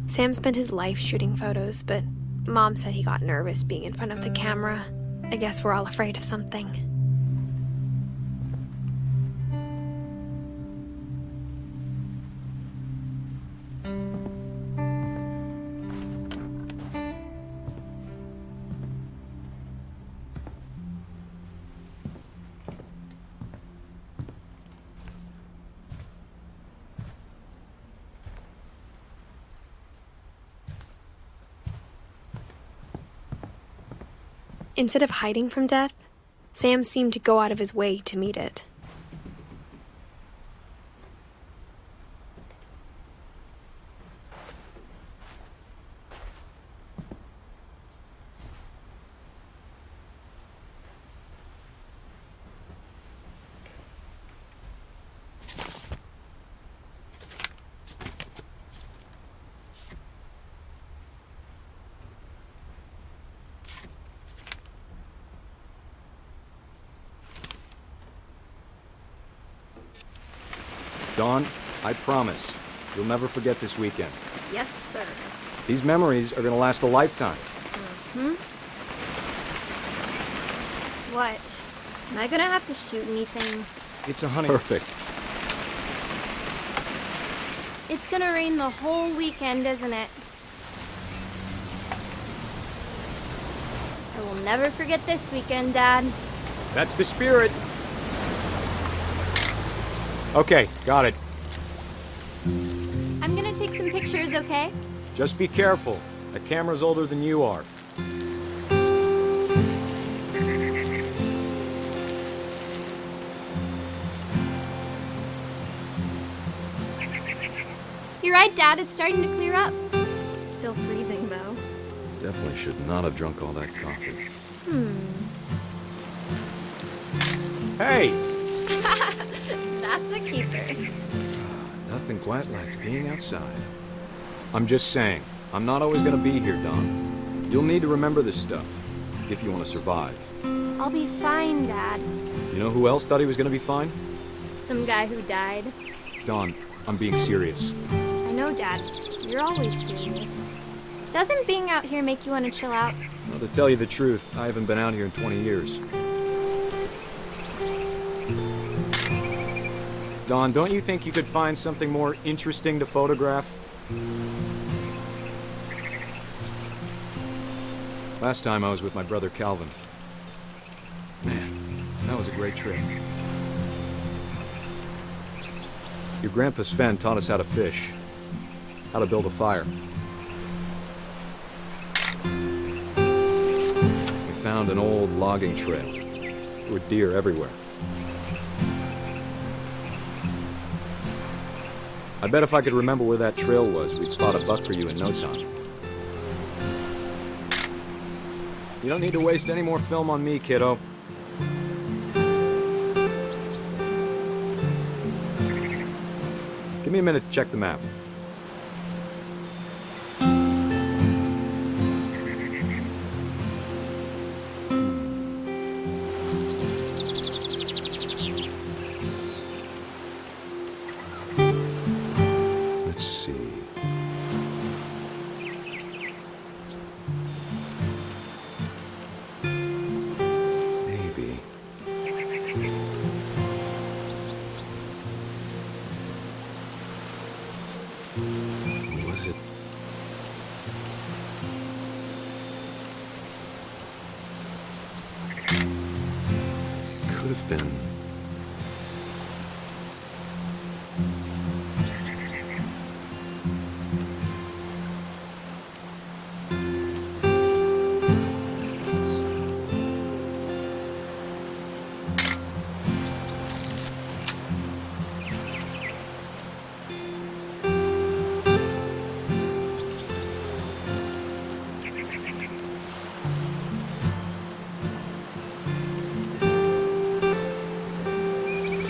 Sam spent his life shooting photos, but Mom said he got nervous being in front of the camera. I guess we're all afraid of something. Instead of hiding from death, Sam seemed to go out of his way to meet it. Dawn, I promise, you'll never forget this weekend. Yes, sir. These memories are gonna last a lifetime. What? Am I gonna have to shoot anything? It's a honey. Perfect. It's gonna rain the whole weekend, isn't it? I will never forget this weekend, Dad. That's the spirit. Okay, got it. I'm gonna take some pictures, okay? Just be careful. That camera's older than you are. You're right, Dad. It's starting to clear up. Still freezing, though. Definitely should not have drunk all that coffee. Hey! That's a keeper. Nothing quite like being outside. I'm just saying, I'm not always gonna be here, Dawn. You'll need to remember this stuff, if you want to survive. I'll be fine, Dad. You know who else thought he was gonna be fine? Some guy who died. Dawn, I'm being serious. I know, Dad. You're always serious. Doesn't being out here make you want to chill out? Well, to tell you the truth, I haven't been out here in 20 years. Dawn, don't you think you could find something more interesting to photograph? Last time I was with my brother Calvin. Man, that was a great trip. Your grandpa Sven taught us how to fish, how to build a fire. We found an old logging trail. There were deer everywhere. I bet if I could remember where that trail was, we'd spot a buck for you in no time. You don't need to waste any more film on me, kiddo. Give me a minute to check the map. Let's see. Maybe. Was it? Could have been.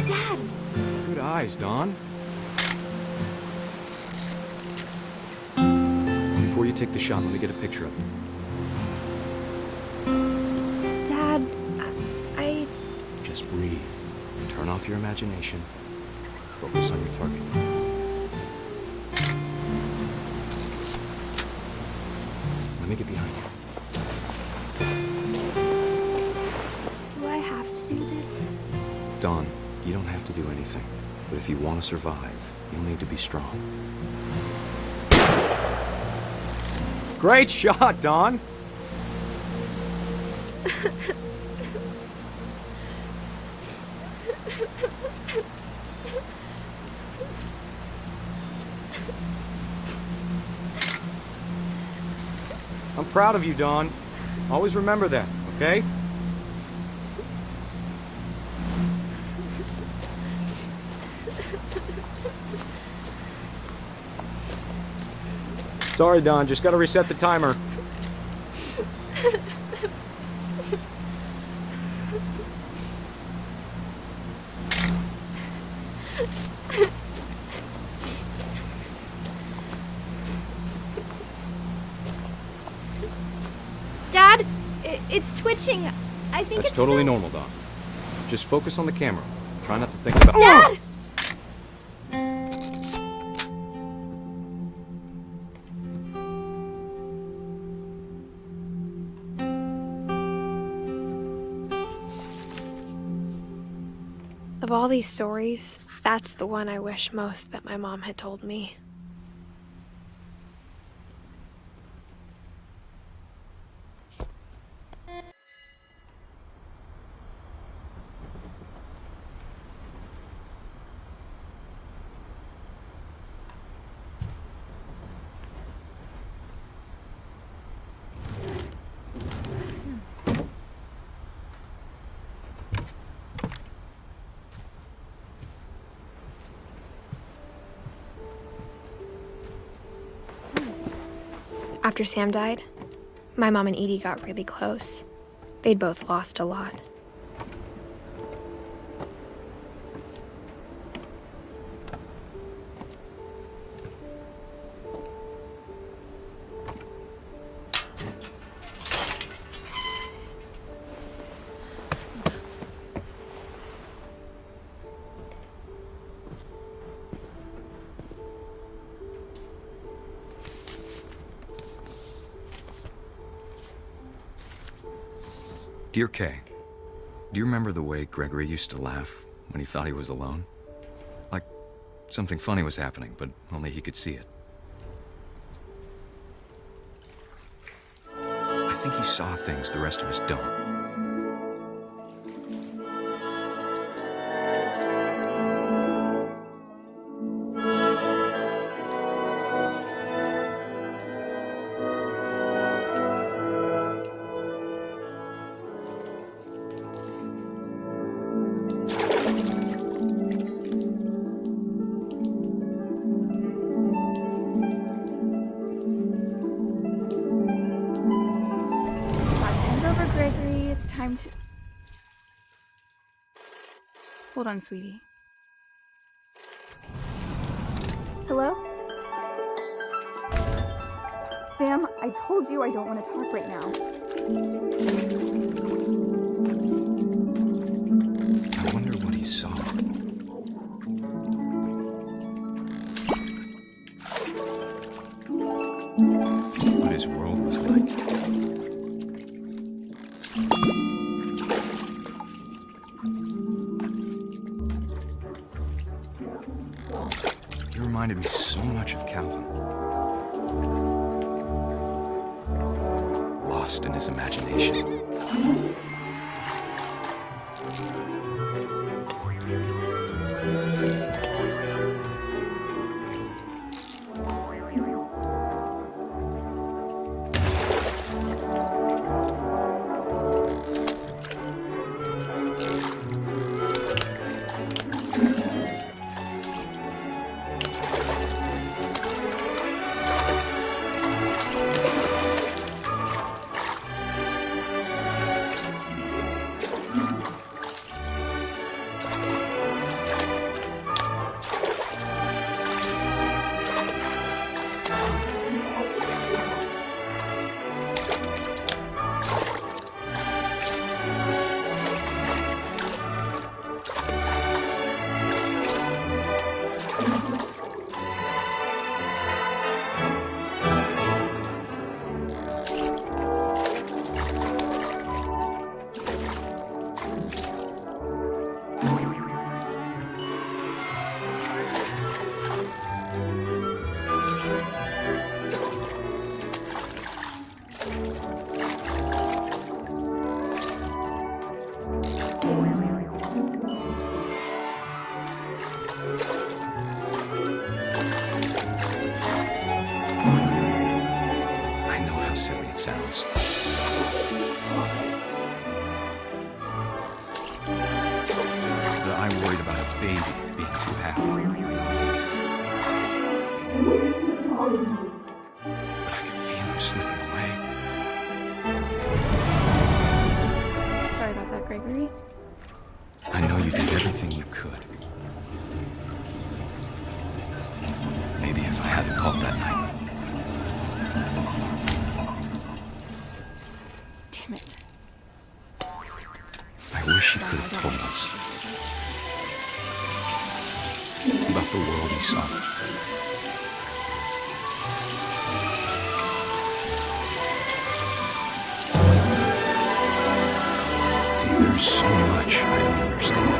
Dad! Good eyes, Dawn. Before you take the shot, let me get a picture of it. Dad, I... Just breathe. Turn off your imagination. Focus on your target. Let me get behind you. Do I have to do this? Dawn, you don't have to do anything. But if you want to survive, you'll need to be strong. Great shot, Dawn! I'm proud of you, Dawn. Always remember that, okay? Sorry, Don, just gotta reset the timer. Dad, it's twitching. I think That's it's totally normal, Don. Just focus on the camera. Try not to think about— Dad! Of all these stories, that's the one I wish most that my mom had told me. After Sam died, my mom and Edie got really close. They'd both lost a lot. Dear Kay, do you remember the way Gregory used to laugh when he thought he was alone? Like something funny was happening, but only he could see it. I think he saw things the rest of us don't. Hold on, sweetie. Hello? Sam, I told you I don't want to talk right now. I wonder what he saw. What his world was like. He reminded me so much of Calvin. Lost in his imagination. I know how silly it sounds. baby being too happy. But I could feel him slipping away. Sorry about that, Gregory. I know you did everything you could. Maybe if I hadn't called that night. Damn it. I wish you could have told us about the world he saw. There's so much I don't understand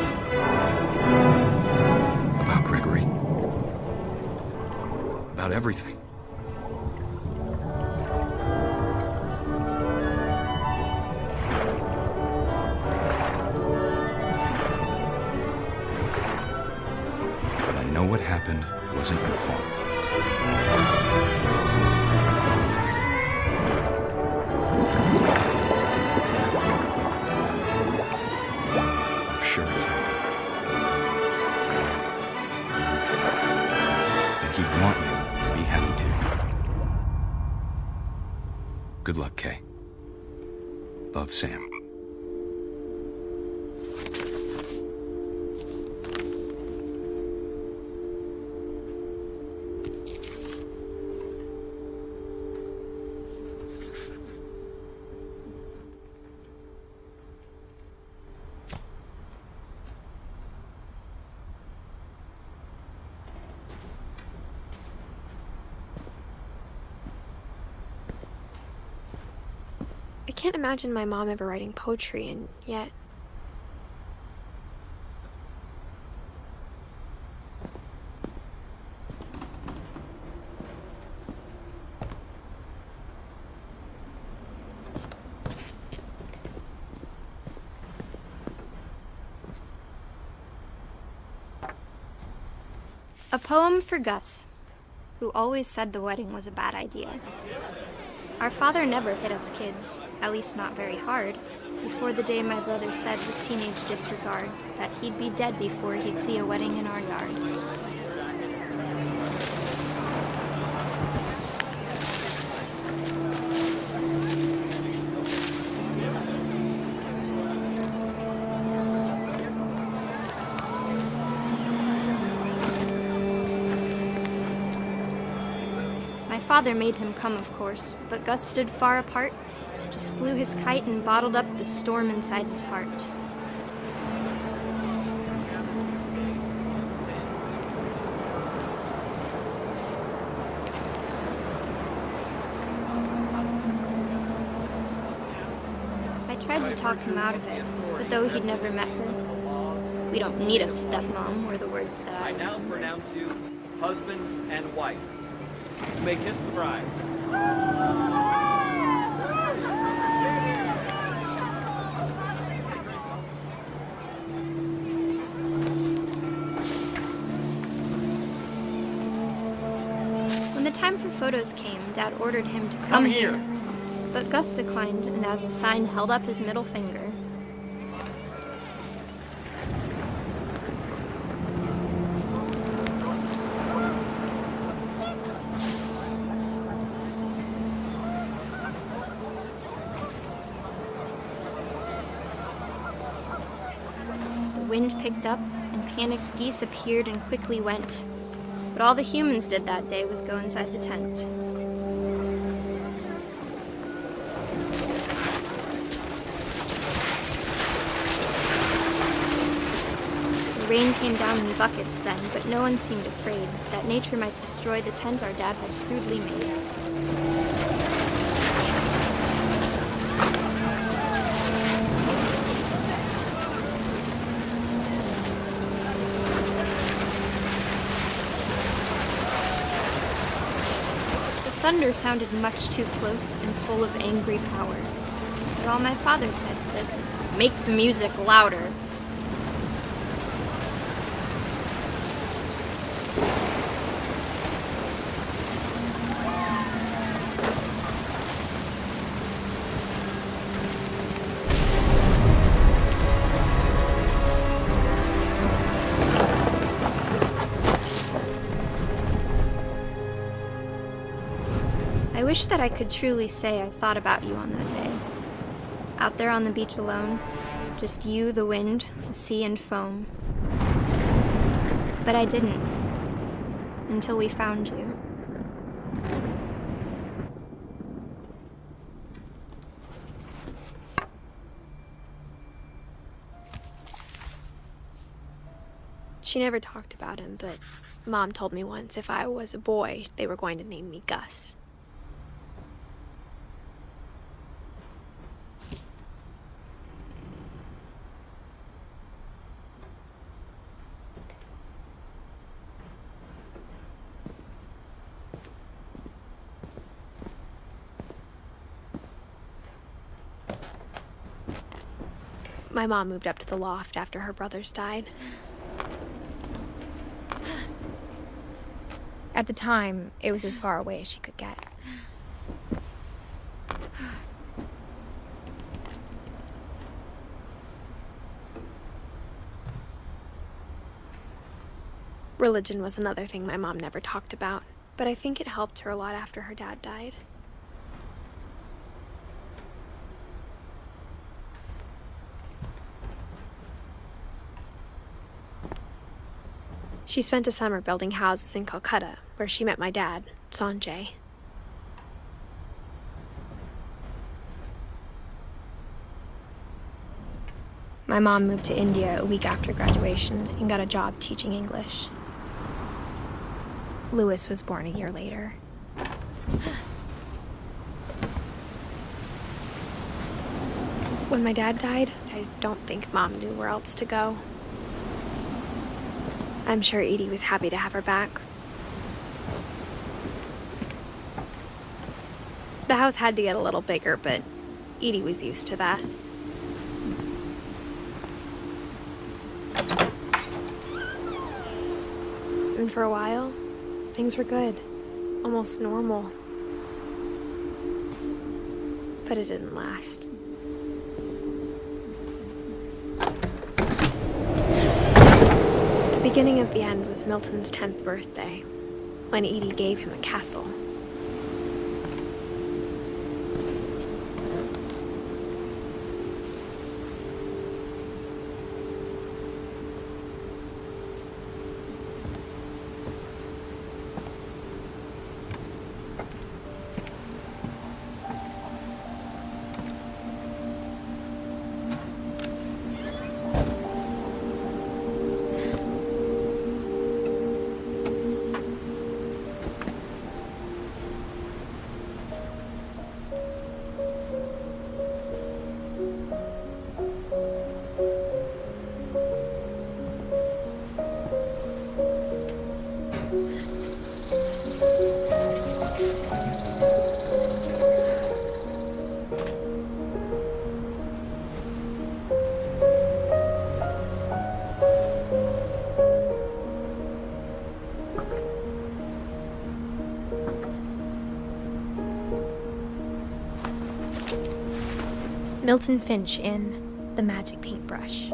about Gregory, about everything. But I know what happened wasn't your fault. I'm sure it's happened. And he'd want you to be happy too. Good luck, Kay. Love, Sam. I can't imagine my mom ever writing poetry, and yet... A poem for Gus, who always said the wedding was a bad idea. Our father never hit us kids, at least not very hard, before the day my brother said with teenage disregard that he'd be dead before he'd see a wedding in our yard. My father made him come, of course, but Gus stood far apart, just flew his kite and bottled up the storm inside his heart. I tried to talk him out of it, but though he'd never met her, "We don't need a stepmom," were the words that I now pronounce you husband and wife. You may kiss the bride. When the time for photos came, Dad ordered him to come here. But Gus declined, and as a sign held up his middle finger. The wind picked up, and panicked geese appeared and quickly went. But all the humans did that day was go inside the tent. The rain came down in buckets then, but no one seemed afraid that nature might destroy the tent our dad had crudely made. The thunder sounded much too close and full of angry power. But all my father said to this was, "Make the music louder." I wish that I could truly say I thought about you on that day. Out there on the beach alone, just you, the wind, the sea, and foam. But I didn't, until we found you. She never talked about him, but Mom told me once if I was a boy, they were going to name me Gus. My mom moved up to the loft after her brothers died. At the time, it was as far away as she could get. Religion was another thing my mom never talked about, but I think it helped her a lot after her dad died. She spent a summer building houses in Calcutta, where she met my dad, Sanjay. My mom moved to India a week after graduation and got a job teaching English. Louis was born a year later. When my dad died, I don't think Mom knew where else to go. I'm sure Edie was happy to have her back. The house had to get a little bigger, but Edie was used to that. And for a while, things were good, almost normal. But it didn't last. The beginning of the end was Milton's 10th birthday, when Edie gave him a castle. Milton Finch in The Magic Paintbrush.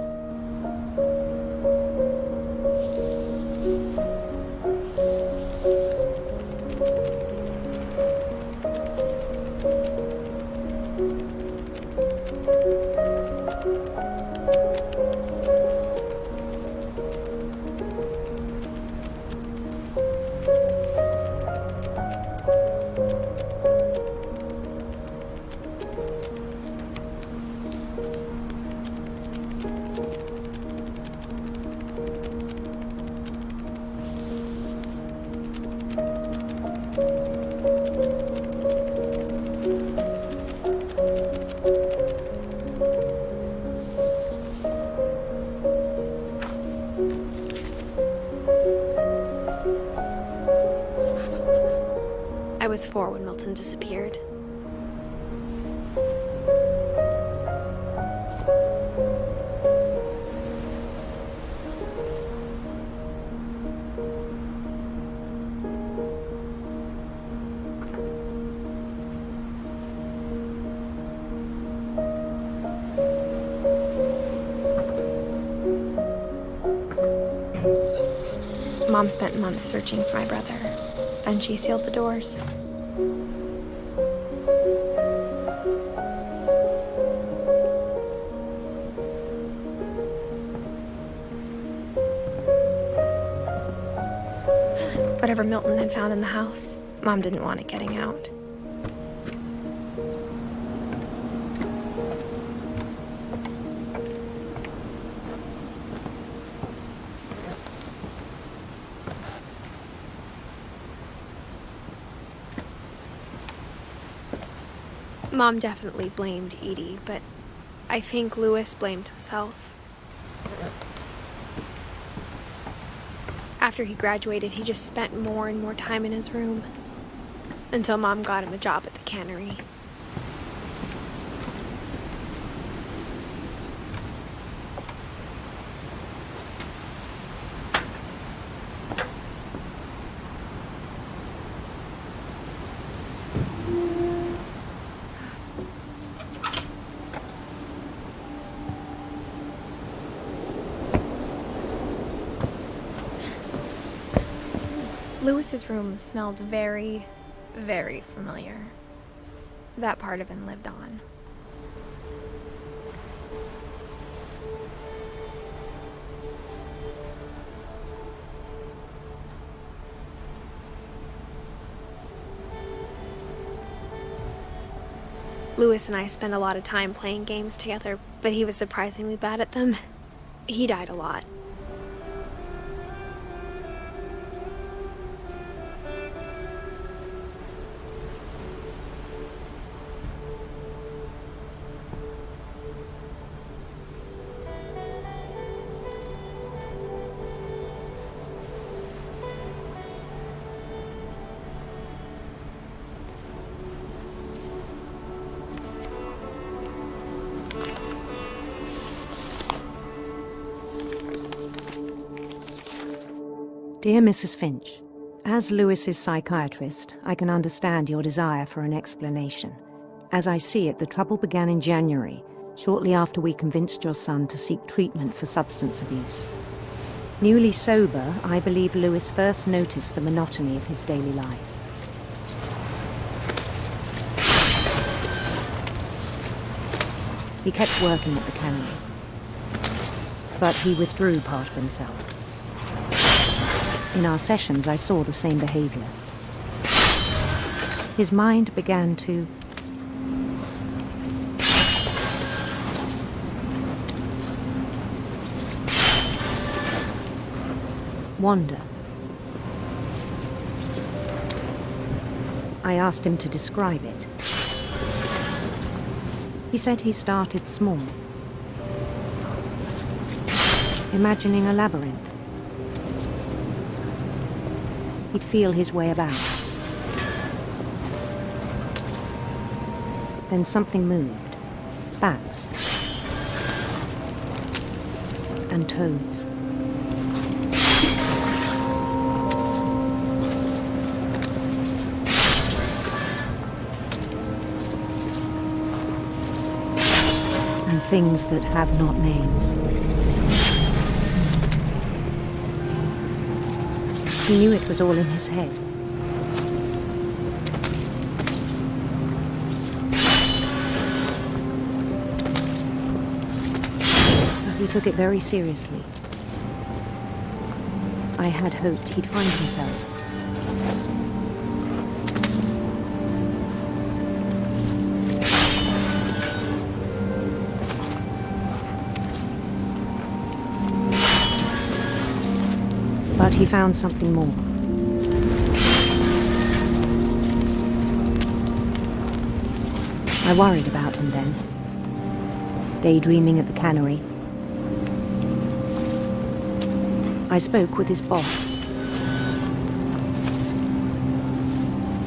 I was 4 when Milton disappeared. Mom spent months searching for my brother. Then she sealed the doors. Whatever Milton had found in the house, Mom didn't want it getting out. Mom definitely blamed Edie, but I think Louis blamed himself. After he graduated, he just spent more and more time in his room, until Mom got him a job at the cannery. Louis's room smelled very, very familiar. That part of him lived on. Louis and I spent a lot of time playing games together, but he was surprisingly bad at them. He died a lot. Dear Mrs. Finch, as Louis's psychiatrist, I can understand your desire for an explanation. As I see it, the trouble began in January, shortly after we convinced your son to seek treatment for substance abuse. Newly sober, I believe Louis first noticed the monotony of his daily life. He kept working at the cannery, but he withdrew part of himself. In our sessions, I saw the same behavior. His mind began to wander. I asked him to describe it. He said he started small, imagining a labyrinth. He'd feel his way about. Then something moved. Bats. And toads. And things that have not names. He knew it was all in his head. But he took it very seriously. I had hoped he'd find himself. But he found something more. I worried about him then, daydreaming at the cannery. I spoke with his boss.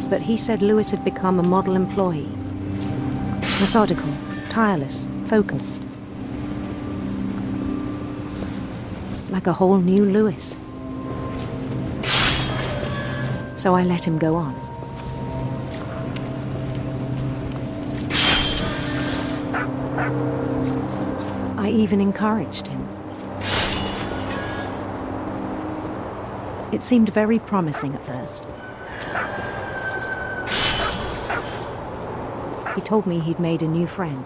But he said Louis had become a model employee. Methodical, tireless, focused. Like a whole new Louis. So I let him go on. I even encouraged him. It seemed very promising at first. He told me he'd made a new friend.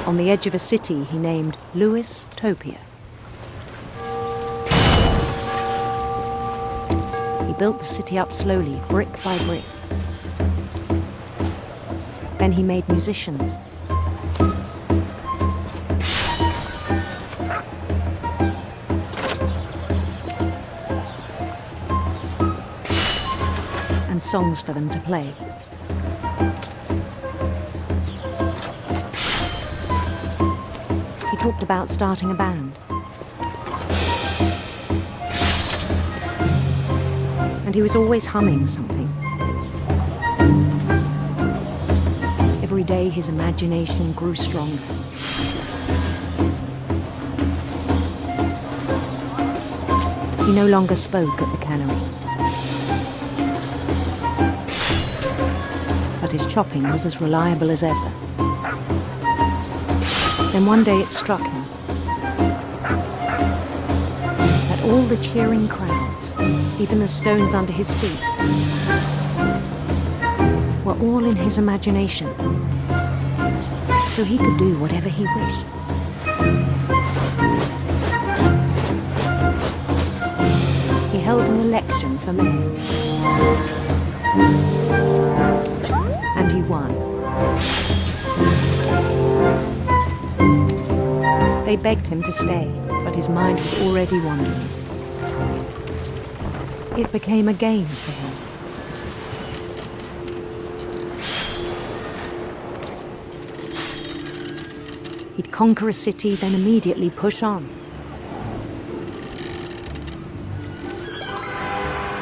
On the edge of a city he named Louis Topia. built the city up slowly, brick by brick. Then he made musicians. And songs for them to play. He talked about starting a band. And he was always humming something. Every day his imagination grew stronger. He no longer spoke at the cannery. But his chopping was as reliable as ever. Then one day it struck him that all the cheering crowds, even the stones under his feet, were all in his imagination, so he could do whatever he wished. He held an election for mayor, and he won. They begged him to stay, but his mind was already wandering. It became a game for him. He'd conquer a city, then immediately push on.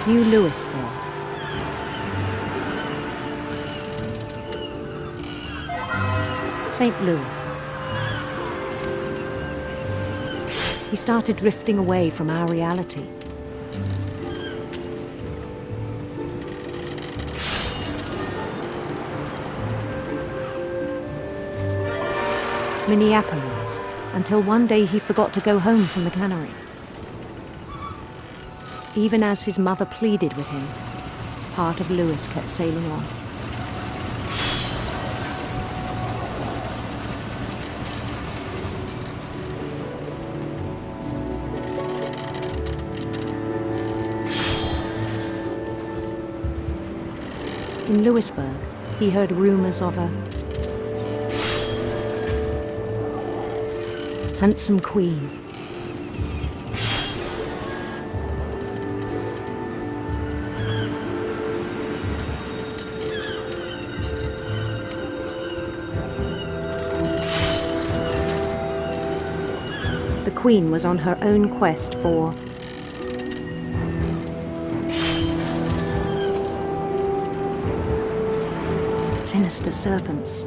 New Louisville. St. Louis. He started drifting away from our reality. Minneapolis, until one day he forgot to go home from the cannery. Even as his mother pleaded with him, part of Louis kept sailing on. In Louisburg, he heard rumors of a handsome queen. The queen was on her own quest for sinister serpents.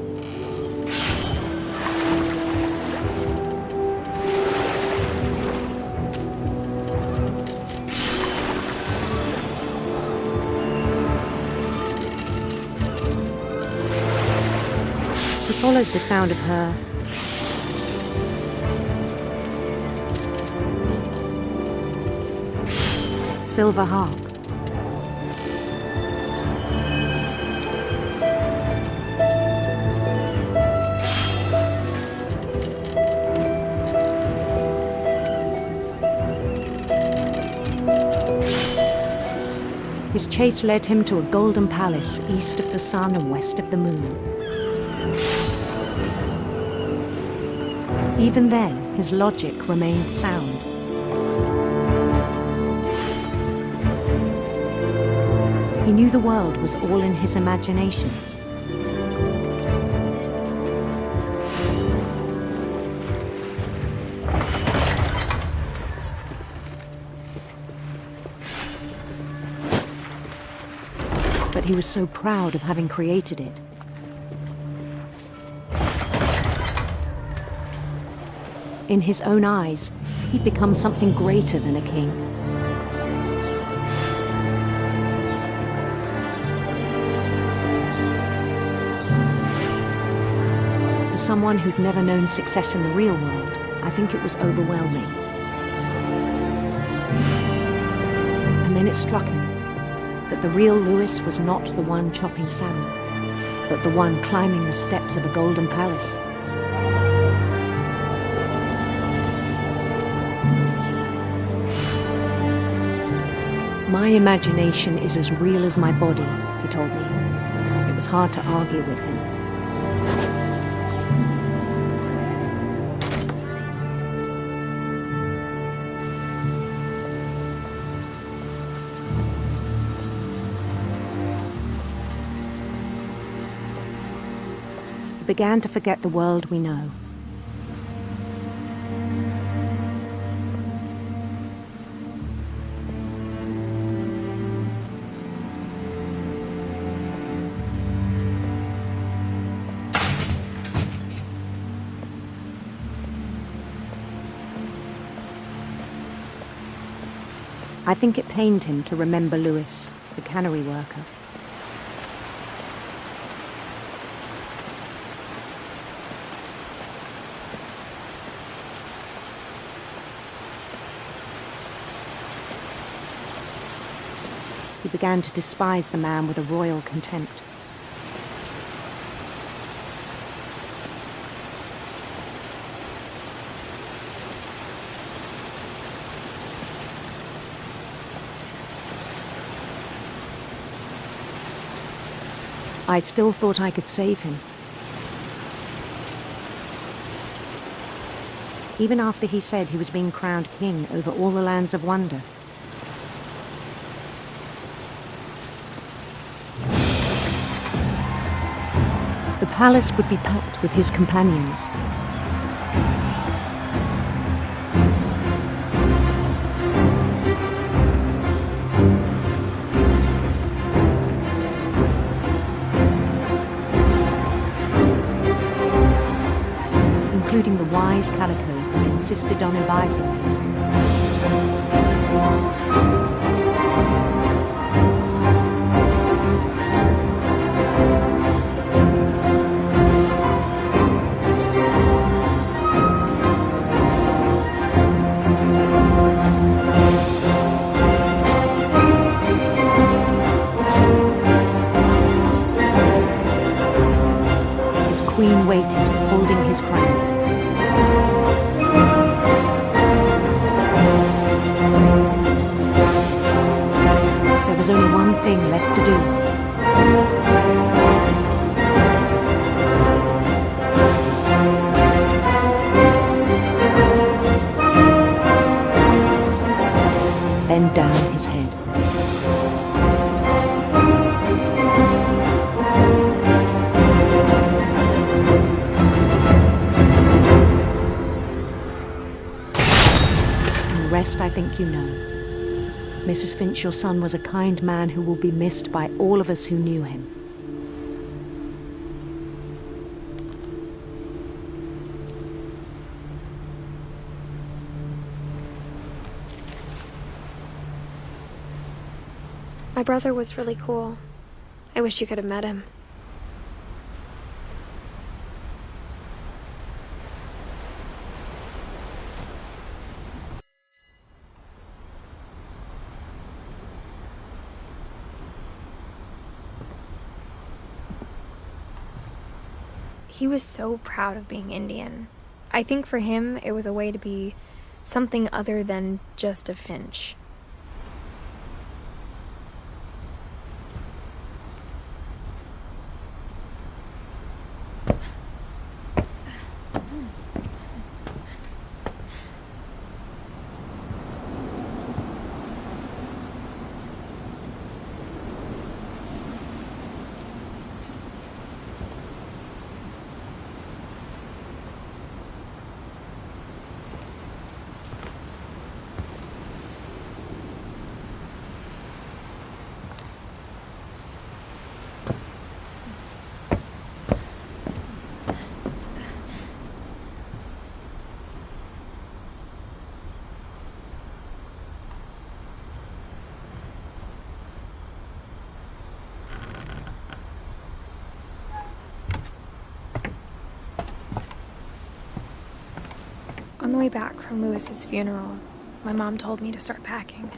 He followed the sound of her silver harp. His chase led him to a golden palace east of the sun and west of the moon. Even then, his logic remained sound. He knew the world was all in his imagination. But he was so proud of having created it. In his own eyes, he'd become something greater than a king. For someone who'd never known success in the real world, I think it was overwhelming. And then it struck him that the real Louis was not the one chopping salmon, but the one climbing the steps of a golden palace. My imagination is as real as my body, he told me. It was hard to argue with him. He began to forget the world we know. I think it pained him to remember Lewis, the cannery worker. He began to despise the man with a royal contempt. I still thought I could save him. Even after he said he was being crowned king over all the lands of wonder. The palace would be packed with his companions. Including the wise Calico who insisted on advising me. His queen waited, holding his crown. There was only one thing left to do. Bend down his head. And the rest I think you know. Mrs. Finch, your son was a kind man who will be missed by all of us who knew him. My brother was really cool. I wish you could have met him. He was so proud of being Indian. I think for him, it was a way to be something other than just a Finch. On the way back from Lewis's funeral, my mom told me to start packing.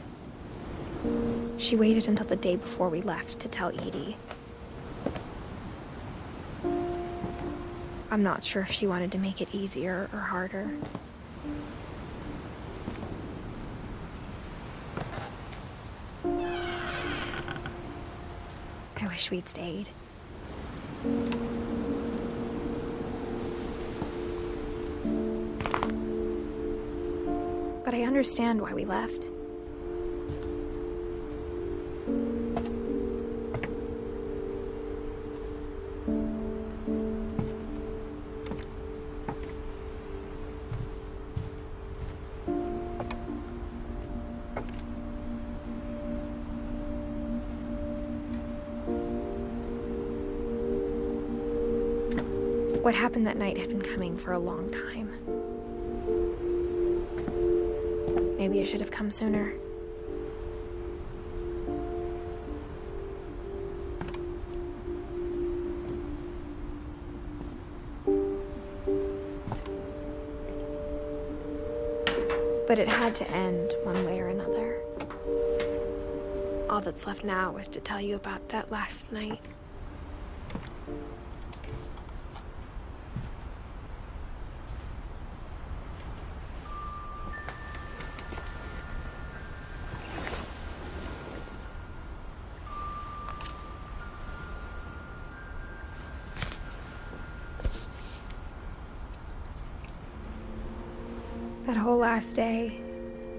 She waited until the day before we left to tell Edie. I'm not sure if she wanted to make it easier or harder. wish we'd stayed. But I understand why we left. What happened that night had been coming for a long time. Maybe it should have come sooner. But it had to end one way or another. All that's left now is to tell you about that last night. That whole last day,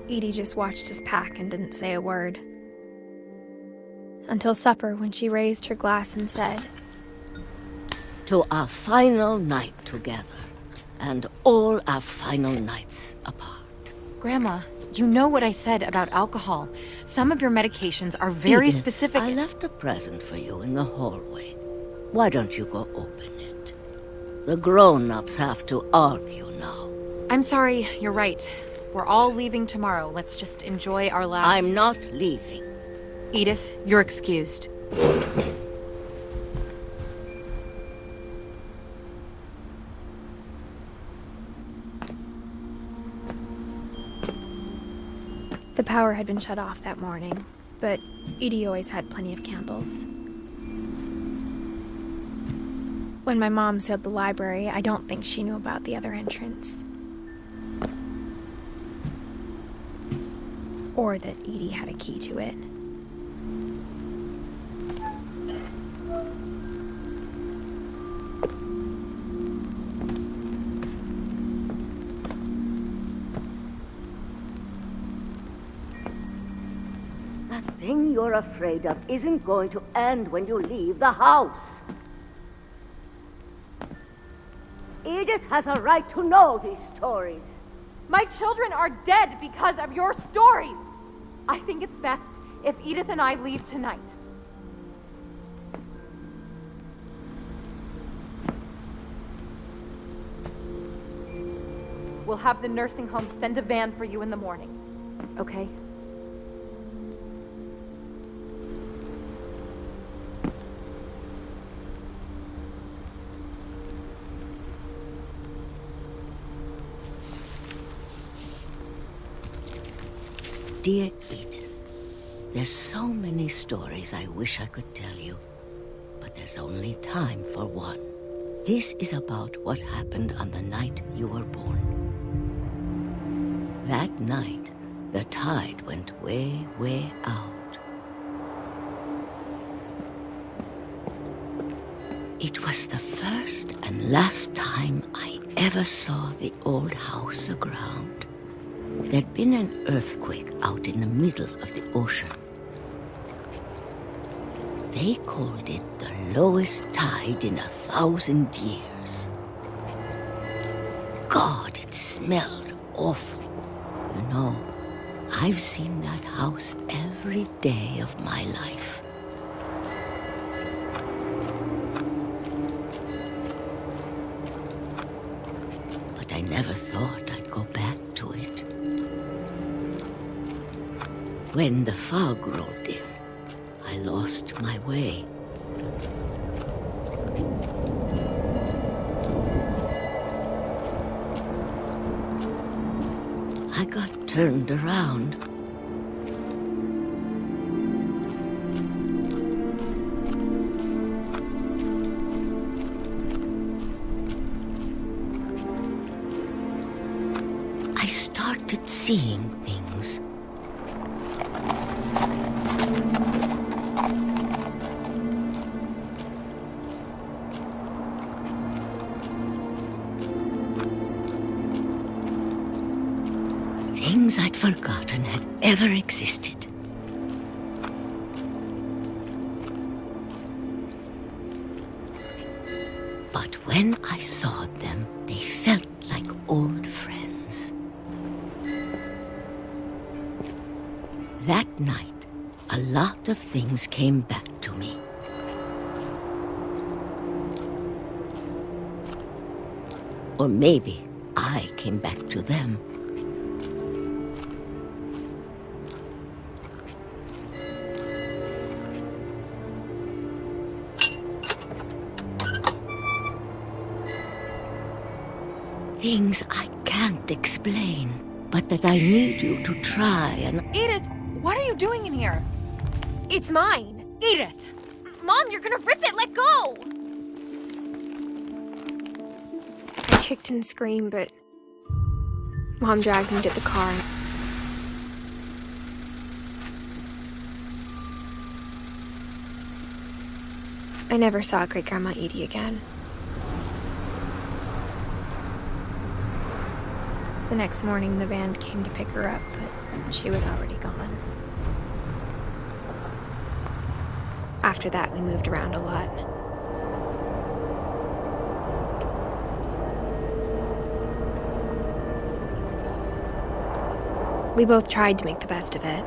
Edie just watched us pack and didn't say a word. Until supper, when she raised her glass and said, "To our final night together, and all our final nights apart." Grandma, you know what I said about alcohol. Some of your medications are very Edith, specific. I left a present for you in the hallway. Why don't you go open it? The grown-ups have to argue now. I'm sorry, you're right. We're all leaving tomorrow. Let's just enjoy our last... I'm not leaving. Edith, you're excused. The power had been shut off that morning, but Edie always had plenty of candles. When my mom sealed the library, I don't think she knew about the other entrance. Or that Edie had a key to it. The thing you're afraid of isn't going to end when you leave the house. Edith has a right to know these stories. My children are dead because of your stories. I think it's best if Edith and I leave tonight. We'll have the nursing home send a van for you in the morning, okay? Dear Edith, there's so many stories I wish I could tell you, but there's only time for one. This is about what happened on the night you were born. That night, the tide went way, way out. It was the first and last time I ever saw the old house aground. There'd been an earthquake out in the middle of the ocean. They called it the lowest tide in 1,000 years. God, it smelled awful. You know, I've seen that house every day of my life. But I never thought I'd go back to it. When the fog rolled in, I lost my way. I got turned around. I started seeing things. things I'd forgotten had ever existed. But when I saw them, they felt like old friends. That night, a lot of things came back to me. Or maybe I came back to them. Things I can't explain, but that I need you to try and... Edith, what are you doing in here? It's mine. Edith! Mom, you're gonna rip it! Let go! I kicked and screamed, but Mom dragged me to the car. I never saw Great-Grandma Edie again. The next morning, the band came to pick her up, but she was already gone. After that, we moved around a lot. We both tried to make the best of it.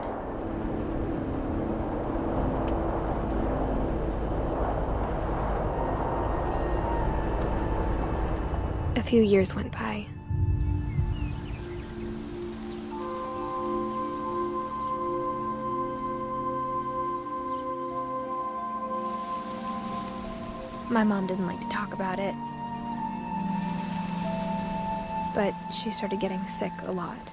A few years went by. My mom didn't like to talk about it, but she started getting sick a lot.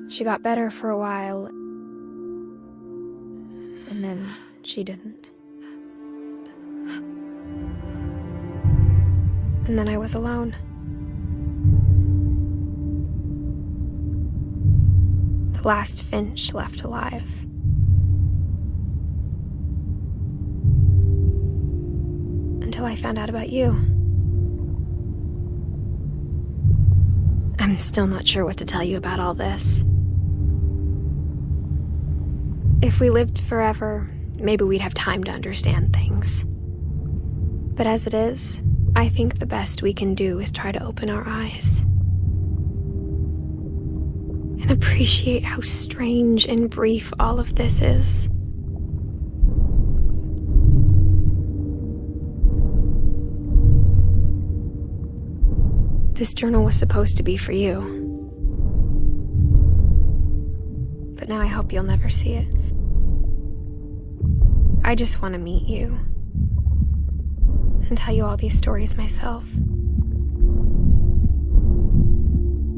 She got better for a while, and then she didn't. And then I was alone. The last Finch left alive. Until I found out about you. I'm still not sure what to tell you about all this. If we lived forever, maybe we'd have time to understand things. But as it is, I think the best we can do is try to open our eyes. And appreciate how strange and brief all of this is. This journal was supposed to be for you. But now I hope you'll never see it. I just want to meet you and tell you all these stories myself.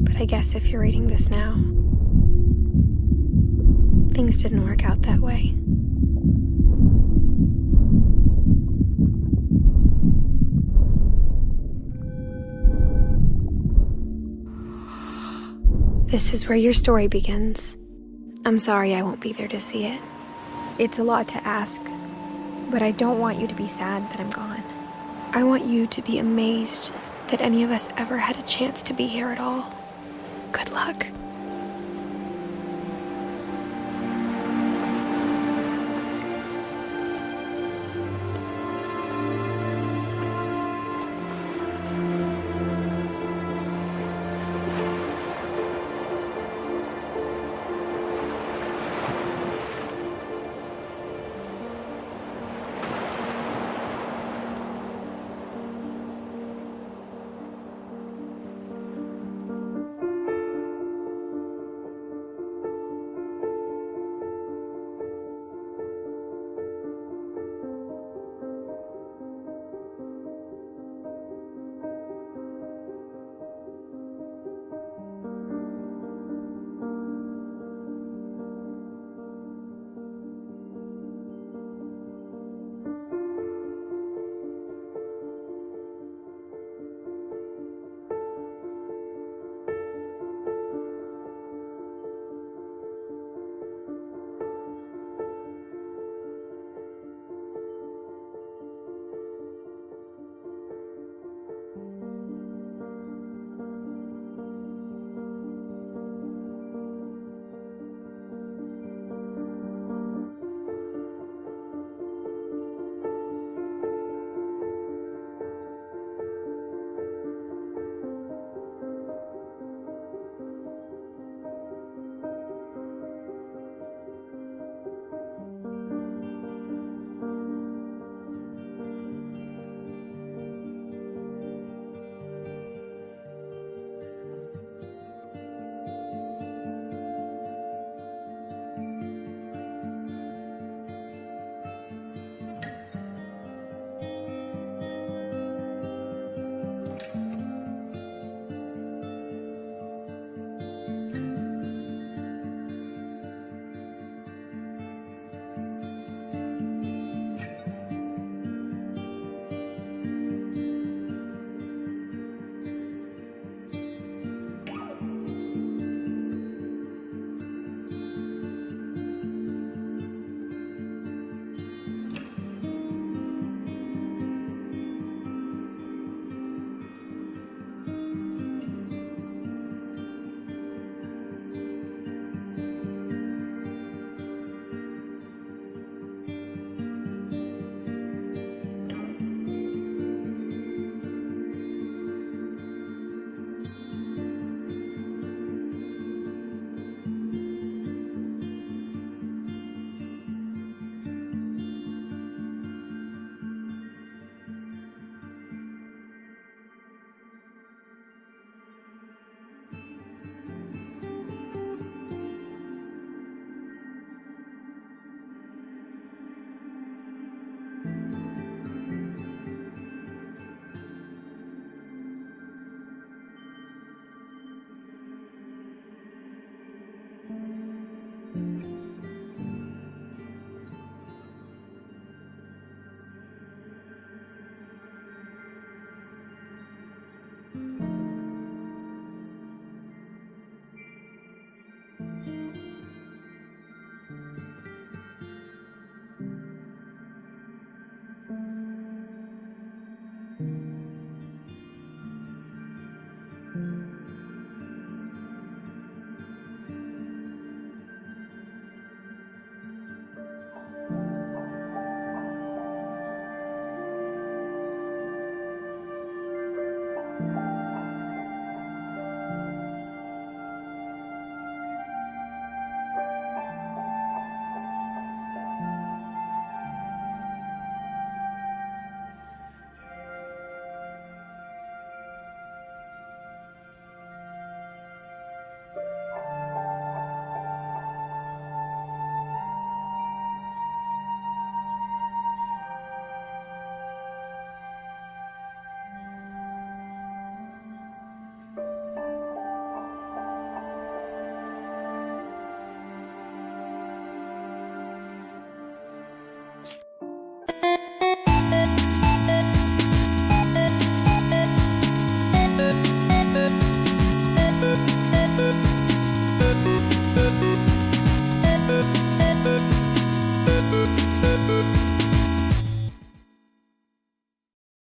But I guess if you're reading this now, things didn't work out that way. This is where your story begins. I'm sorry I won't be there to see it. It's a lot to ask, but I don't want you to be sad that I'm gone. I want you to be amazed that any of us ever had a chance to be here at all. Good luck.